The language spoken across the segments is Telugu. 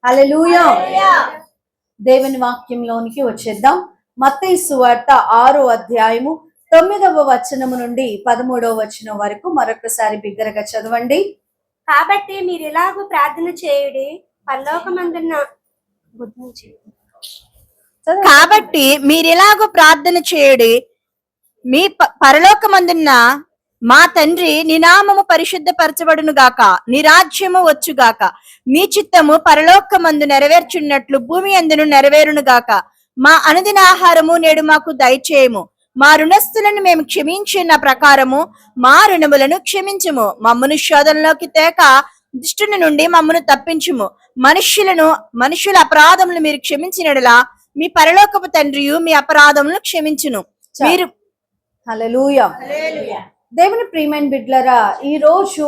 హల్లెలూయా. దేవుని వాక్యంలోనికి వచ్చేద్దాం. మత్తయి సువార్త 6వ అధ్యాయము 9వ వచనము నుండి 13వ వచనం వరకు మరొకసారి బిగ్గరగా చదవండి. కాబట్టి మీరు ఇలాగూ ప్రార్థన చేయుడి, పరలోకమందున్న కాబట్టి మీరిలాగూ ప్రార్థన చేయుడి, మీ పరలోకమందున్న మా తండ్రి, నీ నామము పరిశుద్ధపరచబడును గాక, నీ రాజ్యము వచ్చుగాక, మీ చిత్తము పరలోకమందు నెరవేర్చున్నట్లు భూమి అందును నెరవేరును గాక. మా అనుదిన ఆహారము నేడు మాకు దయచేయము, మా రుణస్థులను మేము క్షమించిన ప్రకారము మా రుణములను క్షమించుము, మమ్మను శోధనలోకి తేక దుష్టుని నుండి మమ్మను తప్పించుము. మనుషుల అపరాధములు మీరు క్షమించినడలా మీ పరలోకపు తండ్రియు మీ అపరాధములను క్షమించును. మీరు హల్లెలూయా. దేవుని ప్రియమైన బిడ్డలారా, ఈ రోజు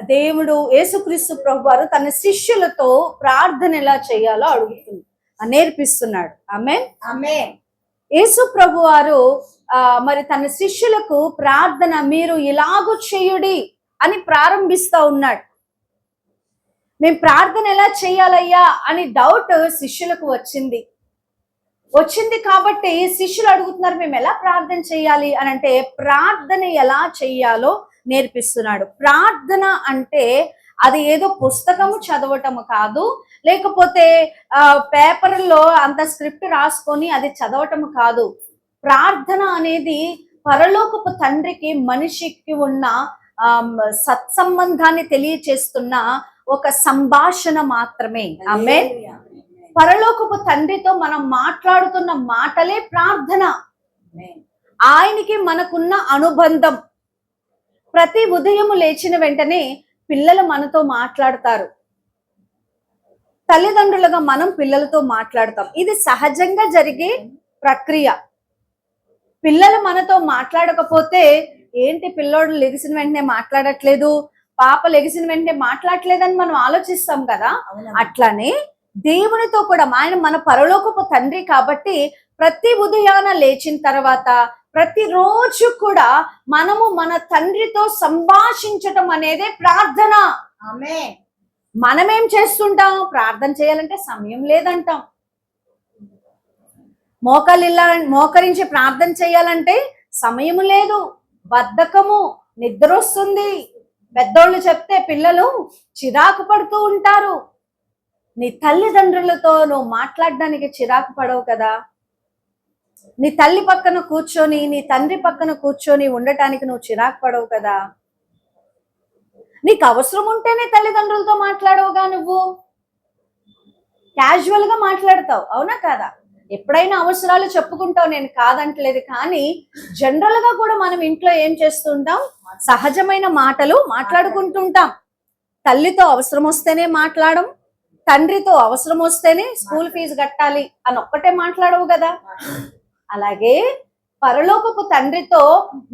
దేవుడు యేసుక్రీస్తు ప్రభువారు తన శిష్యులతో ప్రార్థన ఎలా చేయాలో అడుగుతుంది, నేర్పిస్తున్నాడు. ఆమేన్. యేసు ప్రభువారు మరి తన శిష్యులకు ప్రార్థన మీరు ఇలాగూ చేయుడి అని ప్రారంభిస్తా ఉన్నాడు. మేము ప్రార్థన ఎలా చేయాలయ్యా అని డౌట్ శిష్యులకు వచ్చింది కాబట్టి శిష్యులు అడుగుతున్నారు, మేము ఎలా ప్రార్థన చేయాలి అని అంటే ప్రార్థన ఎలా చేయాలో నేర్పిస్తున్నాడు. ప్రార్థన అంటే అది ఏదో పుస్తకము చదవటము కాదు, లేకపోతే పేపర్లో అంత స్క్రిప్ట్ రాసుకొని అది చదవటము కాదు. ప్రార్థన అనేది పరలోకపు తండ్రికి మనిషికి ఉన్న సత్సంబంధాన్ని తెలియచేస్తున్న ఒక సంభాషణ మాత్రమే. ఆమేన్. పరలోకపు తండ్రితో మనం మాట్లాడుతున్న మాటలే ప్రార్థన. ఆయనకి మనకున్న అనుబంధం. ప్రతి ఉదయం లేచిన వెంటనే పిల్లలు మనతో మాట్లాడతారు, తల్లిదండ్రులుగా మనం పిల్లలతో మాట్లాడతాం. ఇది సహజంగా జరిగే ప్రక్రియ. పిల్లలు మనతో మాట్లాడకపోతే ఏంటి పిల్లోడు లెగిసిన వెంటనే మాట్లాడట్లేదు, పాప లెగిసిన వెంటనే మాట్లాడట్లేదని మనం ఆలోచిస్తాం కదా. అట్లానే దేవునితో కూడా ఆయన మన పరలోకపు తండ్రి కాబట్టి ప్రతి ఉదయాన లేచిన తర్వాత ప్రతిరోజు కూడా మనము మన తండ్రితో సంభాషించటం అనేదే ప్రార్థన. ఆమేన్. మనమేం చేస్తుంటాం, ప్రార్థన చేయాలంటే సమయం లేదంటాం. మోకరించి ప్రార్థన చేయాలంటే సమయం లేదు, బద్ధకము, నిద్ర వస్తుంది. పెద్దోళ్ళు చెప్తే పిల్లలు చిరాకు పడుతూ ఉంటారు. నీ తల్లిదండ్రులతో నువ్వు మాట్లాడడానికి చిరాకు పడవు కదా. నీ తల్లి పక్కన కూర్చొని నీ తండ్రి పక్కన కూర్చొని ఉండటానికి నువ్వు చిరాకు పడవు కదా. నీకు అవసరం ఉంటేనే తల్లిదండ్రులతో మాట్లాడవుగా, నువ్వు క్యాజువల్ గా మాట్లాడతావు, అవునా కాదా? ఎప్పుడైనా అవసరాలు చెప్పుకుంటావు, నేను కాదంటలేదు. కానీ జనరల్ గా కూడా మనం ఇంట్లో ఏం చేస్తుంటాం, సహజమైన మాటలు మాట్లాడుకుంటుంటాం. తల్లితో అవసరం వస్తేనే మాట్లాడడం, తండ్రితో అవసరం వస్తేనే స్కూల్ ఫీజు కట్టాలి అని ఒక్కటే మాట్లాడవు కదా. అలాగే పరలోకపు తండ్రితో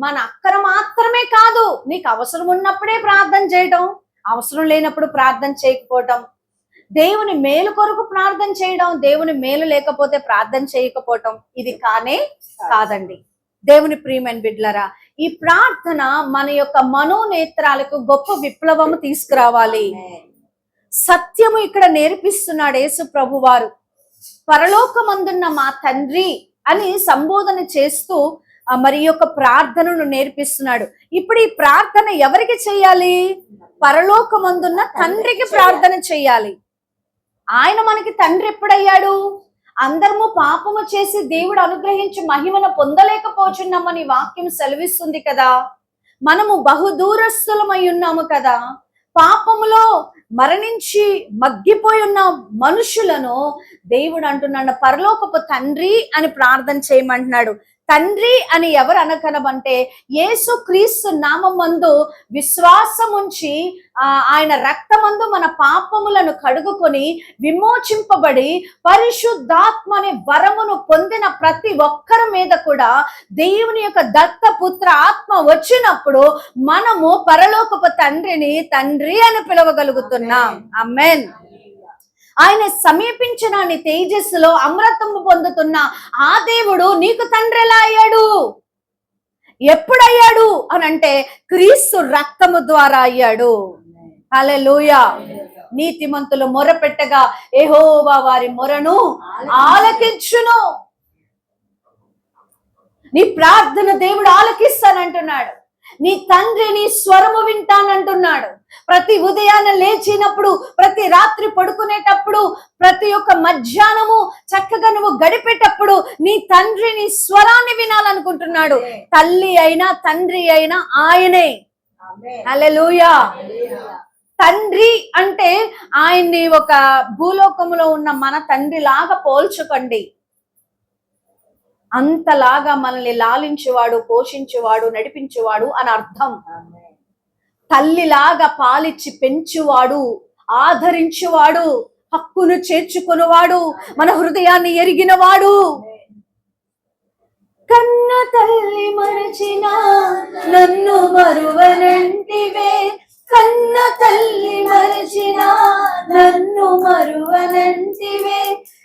మన అక్కర మాత్రమే కాదు, నీకు అవసరం ఉన్నప్పుడే ప్రార్థన చేయడం, అవసరం లేనప్పుడు ప్రార్థన చేయకపోవటం, దేవుని మేలు కొరకు ప్రార్థన చేయడం, దేవుని మేలు లేకపోతే ప్రార్థన చేయకపోవటం, ఇది కాదండి. దేవుని ప్రియమైన బిడ్డలారా, ఈ ప్రార్థన మన యొక్క మనోనేత్రాలకు గొప్ప విప్లవము తీసుకురావాలి. సత్యము ఇక్కడ నేర్పిస్తున్నాడు యేసు ప్రభువారు. పరలోకమందున్న మా తండ్రి అని సంబోధన చేస్తూ మరి యొక్క ప్రార్థనను నేర్పిస్తున్నాడు. ఇప్పుడు ఈ ప్రార్థన ఎవరికి చేయాలి? పరలోకమందున్న తండ్రికి ప్రార్థన చేయాలి. ఆయన మనకి తండ్రి ఎప్పుడయ్యాడు? అందరము పాపము చేసి దేవుడు అనుగ్రహించి మహిమను పొందలేకపోచున్నామని వాక్యం సెలవిస్తుంది కదా. మనము బహుదూరస్తులమై ఉన్నాము కదా. పాపములో మరణించి మగ్గిపోయి ఉన్న మనుషులను దేవుడు అంటున్నాడు పరలోకపు తండ్రి అని ప్రార్థన చేయమంటున్నాడు. తండ్రి అని ఎవరు అనకనబంటే యేసు క్రీస్తు నామమందు విశ్వాసం ఉంచి ఆయన రక్తమందు మన పాపములను కడుగుకొని విమోచింపబడి పరిశుద్ధాత్మ అనే వరమును పొందిన ప్రతి ఒక్కరి మీద కూడా దేవుని యొక్క దత్తపుత్ర ఆత్మ వచ్చినప్పుడు మనము పరలోకపు తండ్రిని తండ్రి అని పిలవగలుగుతున్నాం. ఆమేన్. ఆయన సమీపించిన నీ తేజస్సులో అమృతము పొందుతున్న ఆ దేవుడు నీకు తండ్రి ఎలా అయ్యాడు? ఎప్పుడయ్యాడు అని అంటే క్రీస్తు రక్తము ద్వారా అయ్యాడు. హల్లెలూయా. నీతిమంతులు మొరపెట్టగా యెహోవా వారి మొరను ఆలకించును. నీ ప్రార్థన దేవుడు ఆలకిస్తానంటున్నాడు. నీ తండ్రి నీ స్వరము వింటానంటున్నాడు. ప్రతి ఉదయాన్న లేచినప్పుడు, ప్రతి రాత్రి పడుకునేటప్పుడు, ప్రతి ఒక్క మధ్యాహ్నము చక్కగా నువ్వు గడిపేటప్పుడు నీ తండ్రి నీ స్వరాన్ని వినాలనుకుంటున్నాడు. తల్లి అయినా తండ్రి అయినా ఆయనే. హల్లెలూయా. తండ్రి అంటే ఆయన్ని ఒక భూలోకములో ఉన్న మన తండ్రి లాగా పోల్చుకోండి. అంతలాగా మనల్ని లాలించేవాడు, పోషించేవాడు, నడిపించేవాడు అని అర్థం. తల్లిలాగా పాలిచ్చి పెంచువాడు, ఆదరించువాడు, హక్కును చేర్చుకునేవాడు, మన హృదయాన్ని ఎరిగినవాడు. కన్న తల్లి మరచిన నన్ను మరువనంటివే, కన్న తల్లి మరచిన నన్ను మరువనంటివే,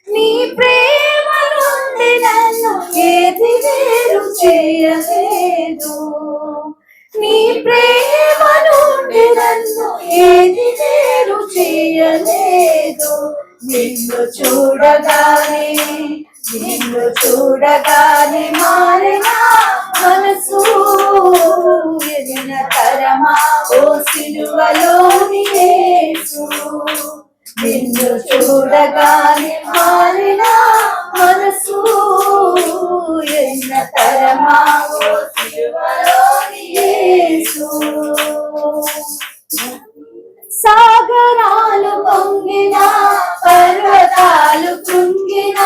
నీ ప్రేమ నుండి నన్ను ఏది వేరు చేయలేదు, నీ ప్రేమ నుండి నన్ను ఏది వేరు చేయలేదు. నిన్ను చూడగానే మారిన మనసు ఎదిన తరమా ఓ సిలువలోని యేసు. నిన్ను చూడగానే మారిన మనసు ఎదిన తరమా ఓ సిలువలోని యేసు. సాగరాలు పొంగిన, పర్వతాలు కృంగిన,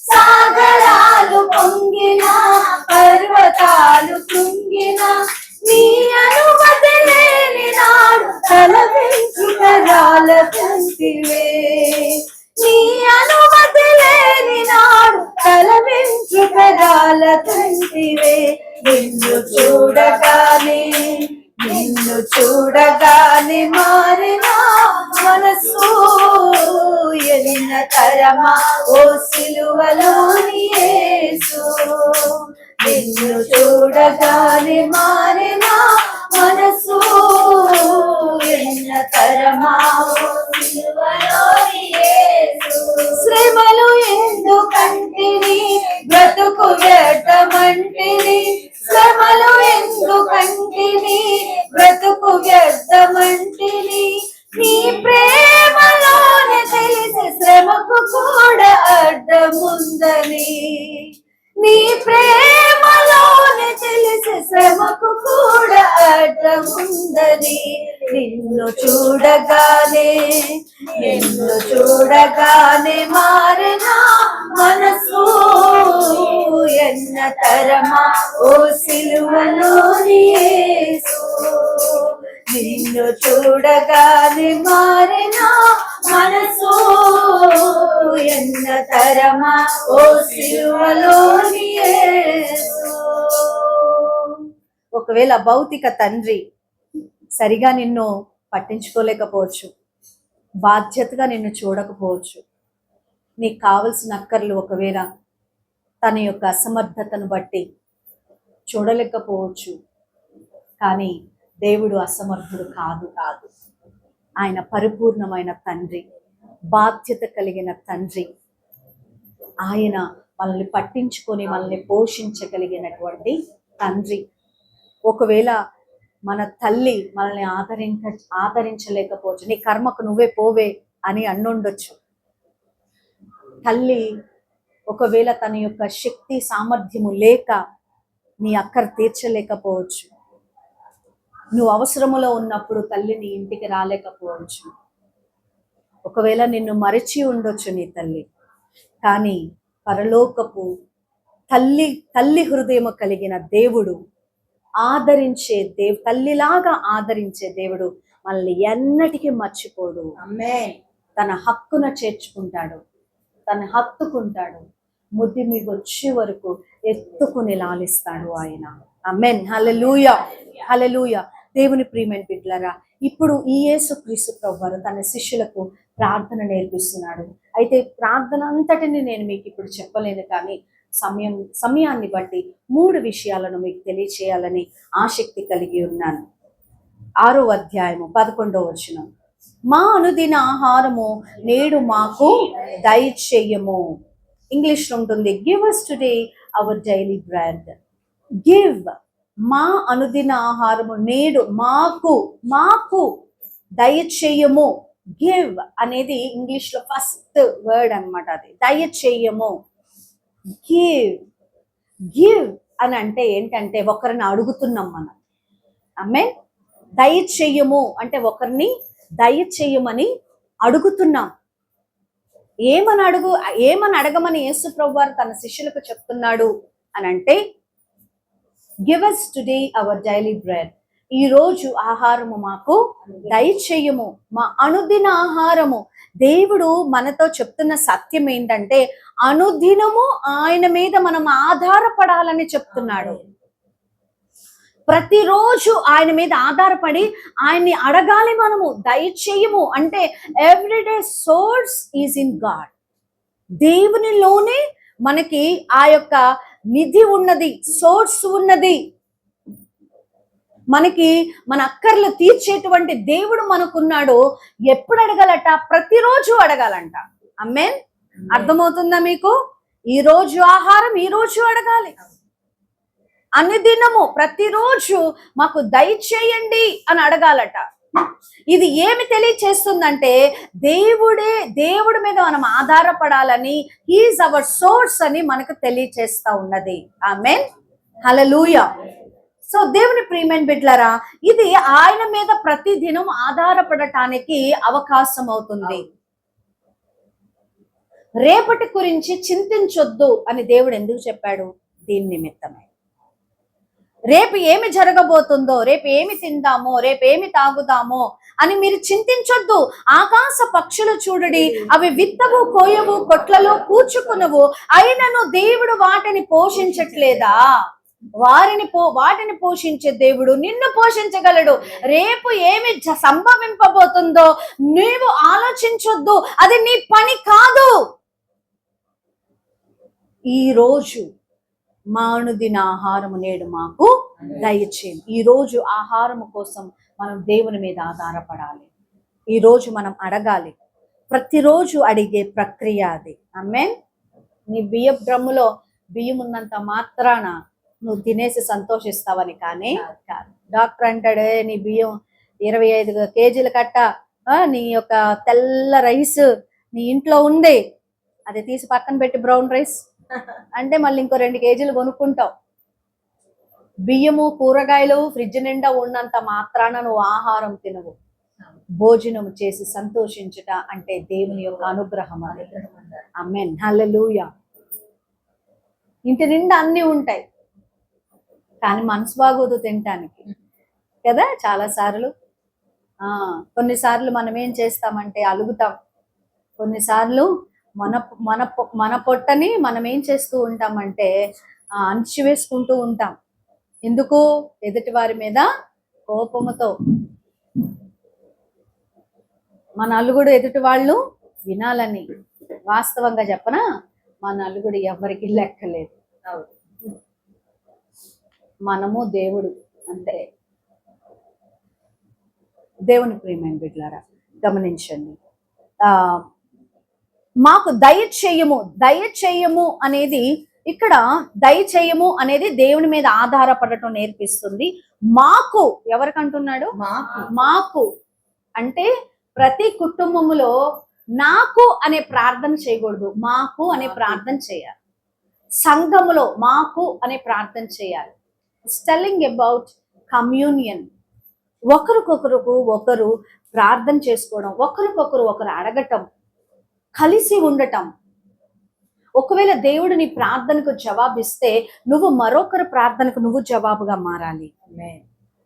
సాగరాలు పొంగిన, పర్వతాలు కృంగిన, నీ అనుమతి లేని నాడు తల వెంట్రుకరాల తంతివే, నీ అనుమతి లేని నాడు తల వెంట్రుకరాల తంతివే. నిన్ను చూడగానే మారిన మనసు ఎదిన తరమా ఓ సిలువలోని యేసు. నిన్ను చూడగానే మారిన మనసు ఎదిన తరమా ఓ సిలువలోని యేసు. శ్రమలు ఎందుకంటిని, బ్రతుకు వ్యర్థమంటిని, శ్రమలు ఎందుకంటిని, బ్రతుకు వ్యర్థమంటిని, నీ ప్రేమలోనే తెలిసి శ్రమకు కూడా అర్థముందని, నీ ప్రేమలోనే తెలిసి శ్రమకు కూడా అర్థముందని. నిన్ను చూడగానే మారిన మనసు ఎన్న తరమా ఓ సిలువలోని యేసు. నిన్ను చూడగానే మారిన మనసు ఎన్న తరమా ఓ సిలువలోని యేసు. ఒకవేళ భౌతిక తండ్రి సరిగా నిన్ను పట్టించుకోలేకపోవచ్చు, బాధ్యతగా నిన్ను చూడకపోవచ్చు, నీకు కావలసిన అక్కర్లు ఒకవేళ తన యొక్క అసమర్థతను బట్టి చూడలేకపోవచ్చు. కానీ దేవుడు అసమర్థుడు కాదు. ఆయన పరిపూర్ణమైన తండ్రి, బాధ్యత కలిగిన తండ్రి. ఆయన మనల్ని పట్టించుకొని మనల్ని పోషించగలిగినటువంటి తండ్రి. ఒకవేళ మన తల్లి మనల్ని ఆదరించలేకపోవచ్చు, నీ కర్మకు నువ్వే పోవే అని అన్నుండొచ్చు. తల్లి ఒకవేళ తన యొక్క శక్తి సామర్థ్యము లేక నీ అక్కర తీర్చలేకపోవచ్చు. నువ్వు అవసరములో ఉన్నప్పుడు తల్లి నీ ఇంటికి రాలేకపోవచ్చు. ఒకవేళ నిన్ను మరచి ఉండొచ్చు నీ తల్లి. కానీ పరలోకపు తల్లి హృదయము కలిగిన దేవుడు, ఆదరించే తల్లిలాగా ఆదరించే దేవుడు మనల్ని ఎన్నటికీ మర్చిపోడు. తన హక్కున చేర్చుకుంటాడు, తన హత్తుకుంటాడు, ముద్దు మీకు వచ్చే వరకు ఎత్తుకుని లాలిస్తాడు ఆయన. ఆమేన్. హల్లెలూయా, హల్లెలూయా. దేవుని ప్రియమైన బిడ్డలారా, ఇప్పుడు ఈ యేసుక్రీస్తు ప్రభువారు తన శిష్యులకు ప్రార్థన నేర్పిస్తున్నాడు. అయితే ప్రార్థన అంతటిని నేను మీకు ఇప్పుడు చెప్పలేను, కానీ సమయాన్ని బట్టి 3 విషయాలను మీకు తెలియచేయాలని ఆసక్తి కలిగి ఉన్నాను. 6వ అధ్యాయము 11వ వచనం. మా అనుదిన ఆహారము నేడు మాకు దయచేయము. ఇంగ్లీష్ లో ఉంటుంది, give us today our daily bread. Give, మా అనుదిన ఆహారము నేడు మాకు దయచేయము. గివ్ అనేది ఇంగ్లీష్ లో ఫస్ట్ వర్డ్ అన్నమాట, అది దయచేయము. గివ్ అని అంటే ఏంటంటే ఒకరిని అడుగుతున్నాం మనం. ఆమేన్. దయచేయము అంటే ఒకరిని దయచేయమని అడుగుతున్నాం. ఏమని అడగమని యేసు ప్రభువు వారు తన శిష్యులకు చెప్తున్నాడు అని అంటే, give us today our daily bread. ఈ రోజు ఆహారము మాకు దయచేయము, మా అనుదిన ఆహారము. దేవుడు మనతో చెప్తున్న సత్యం ఏంటంటే అనుదినము ఆయన మీద మనం ఆధారపడాలని చెప్తున్నాడు. ప్రతిరోజు ఆయన మీద ఆధారపడి ఆయన్ని అడగాలి మనము. దయచేయము అంటే everyday source is in God. దేవునిలోనే మనకి ఆ యొక్క నిధి ఉన్నది, సోర్స్ ఉన్నది. మనకి మన అక్కర్లు తీర్చేటువంటి దేవుడు మనకున్నాడు. ఎప్పుడు అడగాలట? ప్రతిరోజు అడగాలంట. ఆమేన్. అర్థమవుతుందా మీకు? ఈ రోజు ఆహారం ఈ రోజు అడగాలి. అనుదినము ప్రతిరోజు మాకు దయచేయండి అని అడగాలట. ఇది ఏమి తెలియచేస్తుందంటే దేవుడి మీద మనం ఆధారపడాలని, హీఈస్ అవర్ సోర్స్ అని మనకు తెలియచేస్తా ఉన్నది. ఆమేన్. హల్లెలూయా. సో దేవుని ప్రియమైన బిడ్డలారా, ఇది ఆయన మీద ప్రతిదినం ఆధారపడటానికి అవకాశం అవుతుంది. రేపటి గురించి చింతించొద్దు అని దేవుడు ఎందుకు చెప్పాడు? దీని నిమిత్తమే. రేపు ఏమి జరగబోతుందో, రేపు ఏమి తిందామో, రేపు ఏమి తాగుదామో అని మీరు చింతించొద్దు. ఆకాశ పక్షులు చూడుడి, అవి విత్తవు, కోయవు, కొట్లలో కూర్చుకునవు, అయినను దేవుడు వాటిని పోషించట్లేదా? వాటిని పోషించే దేవుడు నిన్ను పోషించగలడు. రేపు ఏమి సంభవింపబోతుందో నీవు ఆలోచించొద్దు, అది నీ పని కాదు. ఈ రోజు మా అనుదిన ఆహారము నేడు మాకు దయచేయం. ఈ రోజు ఆహారము కోసం మనం దేవుని మీద ఆధారపడాలి. ఈ రోజు మనం అడగాలి. ప్రతిరోజు అడిగే ప్రక్రియ అది. ఆమేన్. నీ బియ్యపు డ్రమ్ములో బియ్యం ఉన్నంత మాత్రాన నువ్వు తినేసి సంతోషిస్తావని కానీ కాదు. డాక్టర్ అంటాడే, నీ బియ్యం 25 కేజీల కట్ట, నీ యొక్క తెల్ల రైస్ నీ ఇంట్లో ఉంది, అది తీసి పక్కన పెట్టి బ్రౌన్ రైస్ అంటే మళ్ళీ ఇంకో 2 కేజీలు కొనుక్కుంటావు. బియ్యము, కూరగాయలు ఫ్రిడ్జ్ నిండా ఉన్నంత మాత్రాన నువ్వు ఆహారం తినవు. భోజనం చేసి సంతోషించుట అంటే దేవుని యొక్క అనుగ్రహం. ఆమేన్. హల్లెలూయా. ఇంటి నిండా అన్నీ ఉంటాయి కానీ మనసు బాగోదు తినటానికి కదా. చాలా సార్లు కొన్నిసార్లు మనం ఏం చేస్తామంటే అలుగుతాం. కొన్నిసార్లు మన పొట్టని మనం ఏం చేస్తూ ఉంటామంటే అణిచివేసుకుంటూ ఉంటాం. ఎందుకు? ఎదుటి వారి మీద కోపముతో. మన అలుగుడు ఎదుటి వాళ్ళు వినాలని. వాస్తవంగా చెప్పనా, మన అలుగుడు ఎవరికి లెక్కలేదు. మనము దేవుడు అంతే. దేవుని ప్రియమైన బిడ్డలారా గమనించండి. మాకు దయచేయము అనేది ఇక్కడ దయచేయము అనేది దేవుని మీద ఆధారపడటం నేర్పిస్తుంది. మాకు ఎవరికంటున్నాడు? మాకు అంటే ప్రతి కుటుంబములో నాకు అనే ప్రార్థన చేయకూడదు, మాకు అనే ప్రార్థన చేయాలి. సంఘములో మాకు అనే ప్రార్థన చేయాలి. Telling about communion. ఒకరు ప్రార్థన చేసుకోవడం, ఒకరు అడగటం, కలిసి ఉండటం. ఒకవేళ దేవుడు నీ ప్రార్థనకు జవాబిస్తే నువ్వు మరొకరి ప్రార్థనకు నువ్వు జవాబుగా మారాలి.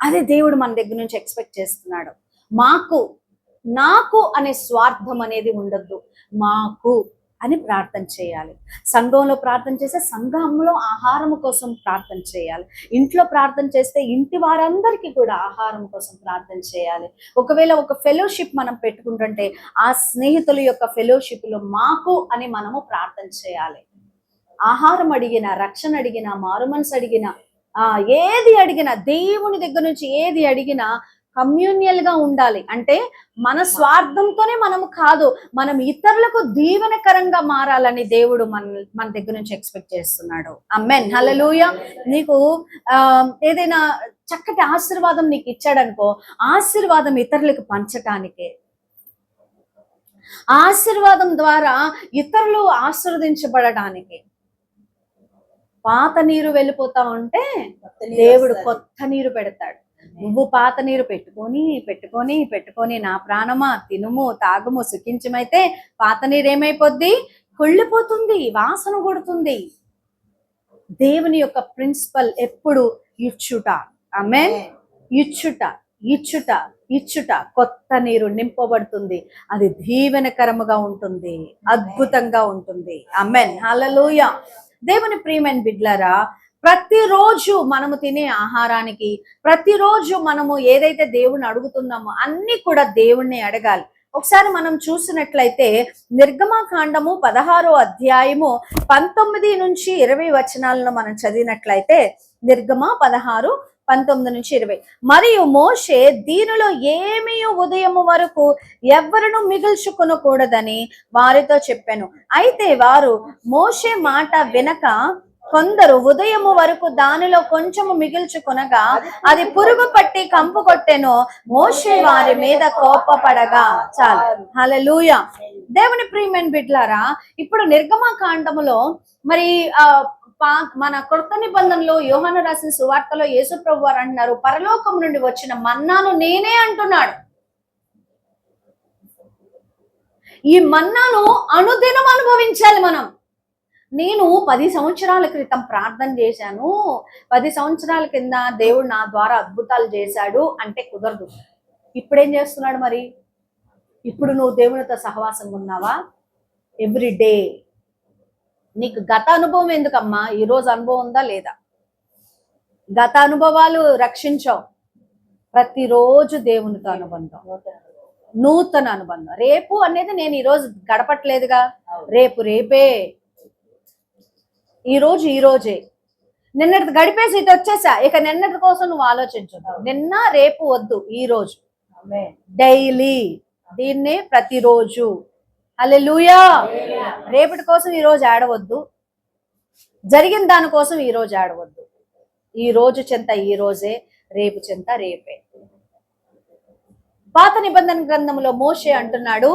అదే దేవుడు మన దగ్గర నుంచి ఎక్స్పెక్ట్ చేస్తున్నాడు. నాకు అనే స్వార్థం అనేది ఉండద్దు, మాకు అని ప్రార్థన చేయాలి. సంఘంలో ప్రార్థన చేస్తే సంఘంలో ఆహారం కోసం ప్రార్థన చేయాలి. ఇంట్లో ప్రార్థన చేస్తే ఇంటి వారందరికీ కూడా ఆహారం కోసం ప్రార్థన చేయాలి. ఒకవేళ ఒక ఫెలోషిప్ మనం పెట్టుకుంటుంటే ఆ స్నేహితుల యొక్క ఫెలోషిప్లో మాకు అని మనము ప్రార్థన చేయాలి. ఆహారం అడిగినా, రక్షణ అడిగినా, మారుమనసు అడిగినా, ఏది అడిగినా, దేవుని దగ్గర నుంచి ఏది అడిగినా కమ్యూనియల్ గా ఉండాలి. అంటే మన స్వార్థంతోనే మనము కాదు, మనం ఇతరులకు దీవెనకరంగా మారాలని దేవుడు మన దగ్గర నుంచి ఎక్స్పెక్ట్ చేస్తున్నాడు. ఆమేన్, హల్లెలూయా. నీకు ఏదైనా చక్కటి ఆశీర్వాదం నీకు ఇచ్చాడనుకో, ఆశీర్వాదం ఇతరులకు పంచటానికే. ఆశీర్వాదం ద్వారా ఇతరులు ఆశీర్వదించబడటానికి. పాత నీరు వెళ్ళిపోతా ఉంటే దేవుడు కొత్త నీరు పెడతాడు. నువ్వు పాత నీరు పెట్టుకొని పెట్టుకొని పెట్టుకొని నా ప్రాణమా తినుము తాగుము సుఖించమైతే పాత నీరు ఏమైపోద్ది? కుళ్ళిపోతుంది, వాసన కొడుతుంది. దేవుని యొక్క ప్రిన్సిపల్ ఎప్పుడు ఇచ్చుట. ఆమేన్. ఇచ్చుట ఇచ్చుట ఇచ్చుట. కొత్త నీరు నింపబడుతుంది, అది దీవెనకరముగా ఉంటుంది, అద్భుతంగా ఉంటుంది. ఆమేన్, హల్లెలూయా. దేవుని ప్రియమైన బిడ్డలారా, ప్రతిరోజు మనము తినే ఆహారానికి, ప్రతిరోజు మనము ఏదైతే దేవుణ్ణి అడుగుతున్నామో అన్ని కూడా దేవుణ్ణి అడగాలి. ఒకసారి మనం చూసినట్లయితే నిర్గమకాండము 16వ అధ్యాయము 19 నుంచి 20 వచనాలను మనం చదివినట్లయితే, నిర్గమ 16, 19 నుంచి 20. మరియు మోషే దీనిలో ఏమీ ఉదయము వరకు ఎవ్వరును మిగుల్చుకొనకూడదని వారితో చెప్పాను. అయితే వారు మోషే మాట వినక కొందరు ఉదయము వరకు దానిలో కొంచెము మిగిల్చుకొనగా అది పురుగు పట్టి కంపు కొట్టెను. మోషే వారి మీద కోపపడగా. చాలు, హల్లెలూయా. దేవుని ప్రియమైన బిడ్డలారా, ఇప్పుడు నిర్గమకాండములో మరి మన కొత్త నిబంధనలో యోహాను రాసిన సువార్తలో యేసుప్రభు వారు అంటున్నారు, పరలోకం నుండి వచ్చిన మన్నాను నేనే అంటున్నాడు. ఈ మన్నాను అనుదినం అనుభవించాలి మనం. నేను 10 సంవత్సరాల క్రితం ప్రార్థన చేశాను, 10 సంవత్సరాల కింద దేవుడు నా ద్వారా అద్భుతాలు చేశాడు అంటే కుదరదు. ఇప్పుడేం చేస్తున్నాడు మరి? ఇప్పుడు నువ్వు దేవునితో సహవాసంగా ఉన్నావా? Every day. నీకు గత అనుభవం ఎందుకమ్మా? ఈరోజు అనుభవం ఉందా లేదా? గత అనుభవాలు రక్షించవు. ప్రతిరోజు దేవునితో అనుబంధం, నూతన అనుబంధం. రేపు అనేది నేను ఈరోజు గడపట్లేదుగా, రేపు రేపే, ఈరోజు ఈరోజే. నిన్నటి గడిపేసి ఇటు వచ్చేసా, ఇక నిన్నటి కోసం నువ్వు ఆలోచించు. నిన్న రేపు వద్దు, ఈరోజు డైలీ. దీన్నే ప్రతిరోజు. హల్లెలూయా. రేపటి కోసం ఈరోజు ఆడవద్దు, జరిగిన దానికోసం ఈరోజు ఆడవద్దు. ఈ రోజు చింత ఈ రోజే, రేపు చింత రేపే. పాత నిబంధన గ్రంథంలో మోషే అంటున్నాడు,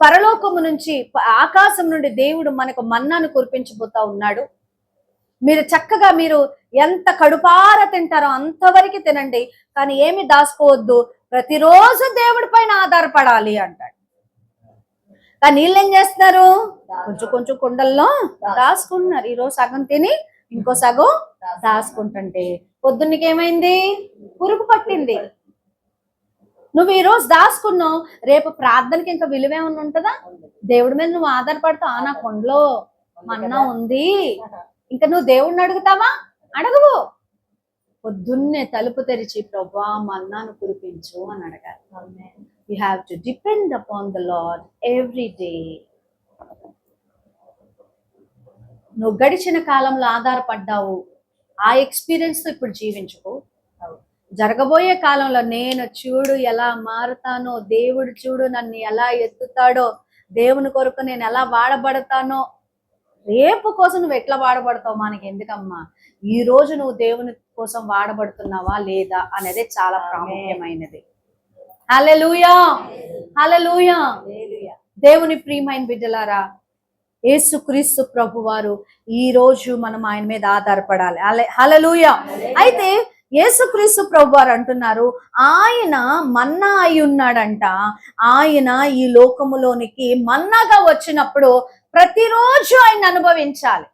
పరలోకము నుంచి ఆకాశం నుండి దేవుడు మనకు మన్నాను కురిపించబోతా ఉన్నాడు. మీరు చక్కగా మీరు ఎంత కడుపార తింటారో అంతవరకు తినండి, కానీ ఏమి దాచుకోవద్దు, ప్రతిరోజు దేవుడి పైన ఆధారపడాలి అంటాడు. కానీ వీళ్ళు ఏం చేస్తున్నారు? కొంచెం కొంచెం కుండల్లో దాచుకుంటున్నారు. ఈరోజు సగం తిని ఇంకో సగం దాచుకుంటుంటే పొద్దున్నకేమైంది? పురుగు పట్టింది. నువ్వు ఈరోజు దాచుకున్నావు, రేపు ప్రార్థనకి ఇంకా విలువేమన్నా ఉంటుందా? దేవుడి మీద నువ్వు ఆధారపడతావు. నా కొండలో మన్నా ఉంది, ఇంకా నువ్వు దేవుడిని అడుగుతావా? అడగవు. పొద్దున్నే తలుపు తెరిచి ప్రభువా మన్నాను కురిపించు అని అడగాలి. You have to depend upon the Lord every day. నువ్వు గడిచిన కాలంలో ఆధారపడ్డావు, ఆ ఎక్స్పీరియన్స్ తో ఇప్పుడు జీవించుకో. జరగబోయే కాలంలో నేను చూడు ఎలా మారుతానో, దేవుడు చూడు నన్ను ఎలా ఎత్తుతాడో, దేవుని కొరకు నేను ఎలా వాడబడతానో, రేపు కోసం నువ్వు ఎట్లా వాడబడతావు మనకి ఎందుకమ్మా? ఈ రోజు నువ్వు దేవుని కోసం వాడబడుతున్నావా లేదా అనేది చాలా ప్రాముఖ్యమైనది. హల్లెలూయా, హల్లెలూయా. దేవుని ప్రియమైన బిడ్డలారా, యేసుక్రీస్తు ప్రభువారు ఈ రోజు మనం ఆయన మీద ఆధారపడాలి. హల్లెలూయా. అయితే యేసుక్రీస్తు ప్రభువారు అంటున్నారు, ఆయన మన్నా అయి ఉన్నాడంట. ఆయన ఈ లోకములోనికి మన్నాగా వచ్చినప్పుడు ప్రతిరోజు ఆయన అనుభవించాలి.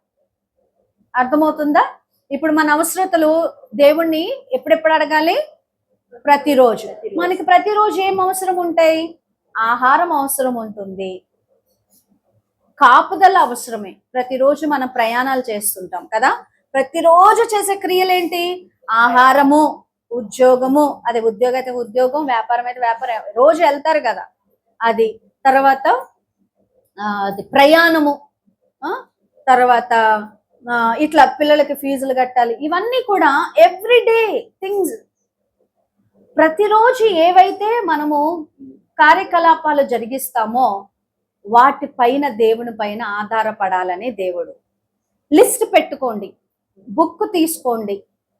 అర్థమవుతుందా? ఇప్పుడు మన అవసరతలు దేవుణ్ణి ఎప్పుడెప్పుడు అడగాలి? ప్రతిరోజు. మనకి ప్రతిరోజు ఏం అవసరం ఉంటాయి? ఆహారం అవసరం ఉంటుంది, కాపుదల అవసరమే. ప్రతిరోజు మనం ప్రయాణాలు చేస్తుంటాం కదా, ప్రతిరోజు చేసే క్రియలేంటి? ఆహారము, ఉద్యోగము, అదే ఉద్యోగం అయితే ఉద్యోగం, వ్యాపారం అయితే వ్యాపారం, రోజు వెళ్తారు కదా అది. తర్వాత అది ప్రయాణము, తర్వాత ఇట్లా పిల్లలకి ఫీజులు కట్టాలి. ఇవన్నీ కూడా ఎవ్రీడే థింగ్స్. ప్రతిరోజు ఏవైతే మనము కార్యకలాపాలు జరిగిస్తామో వాటి పైన దేవుని పైన ఆధారపడాలని దేవుడు. లిస్ట్ పెట్టుకోండి, బుక్ తీసుకోండి,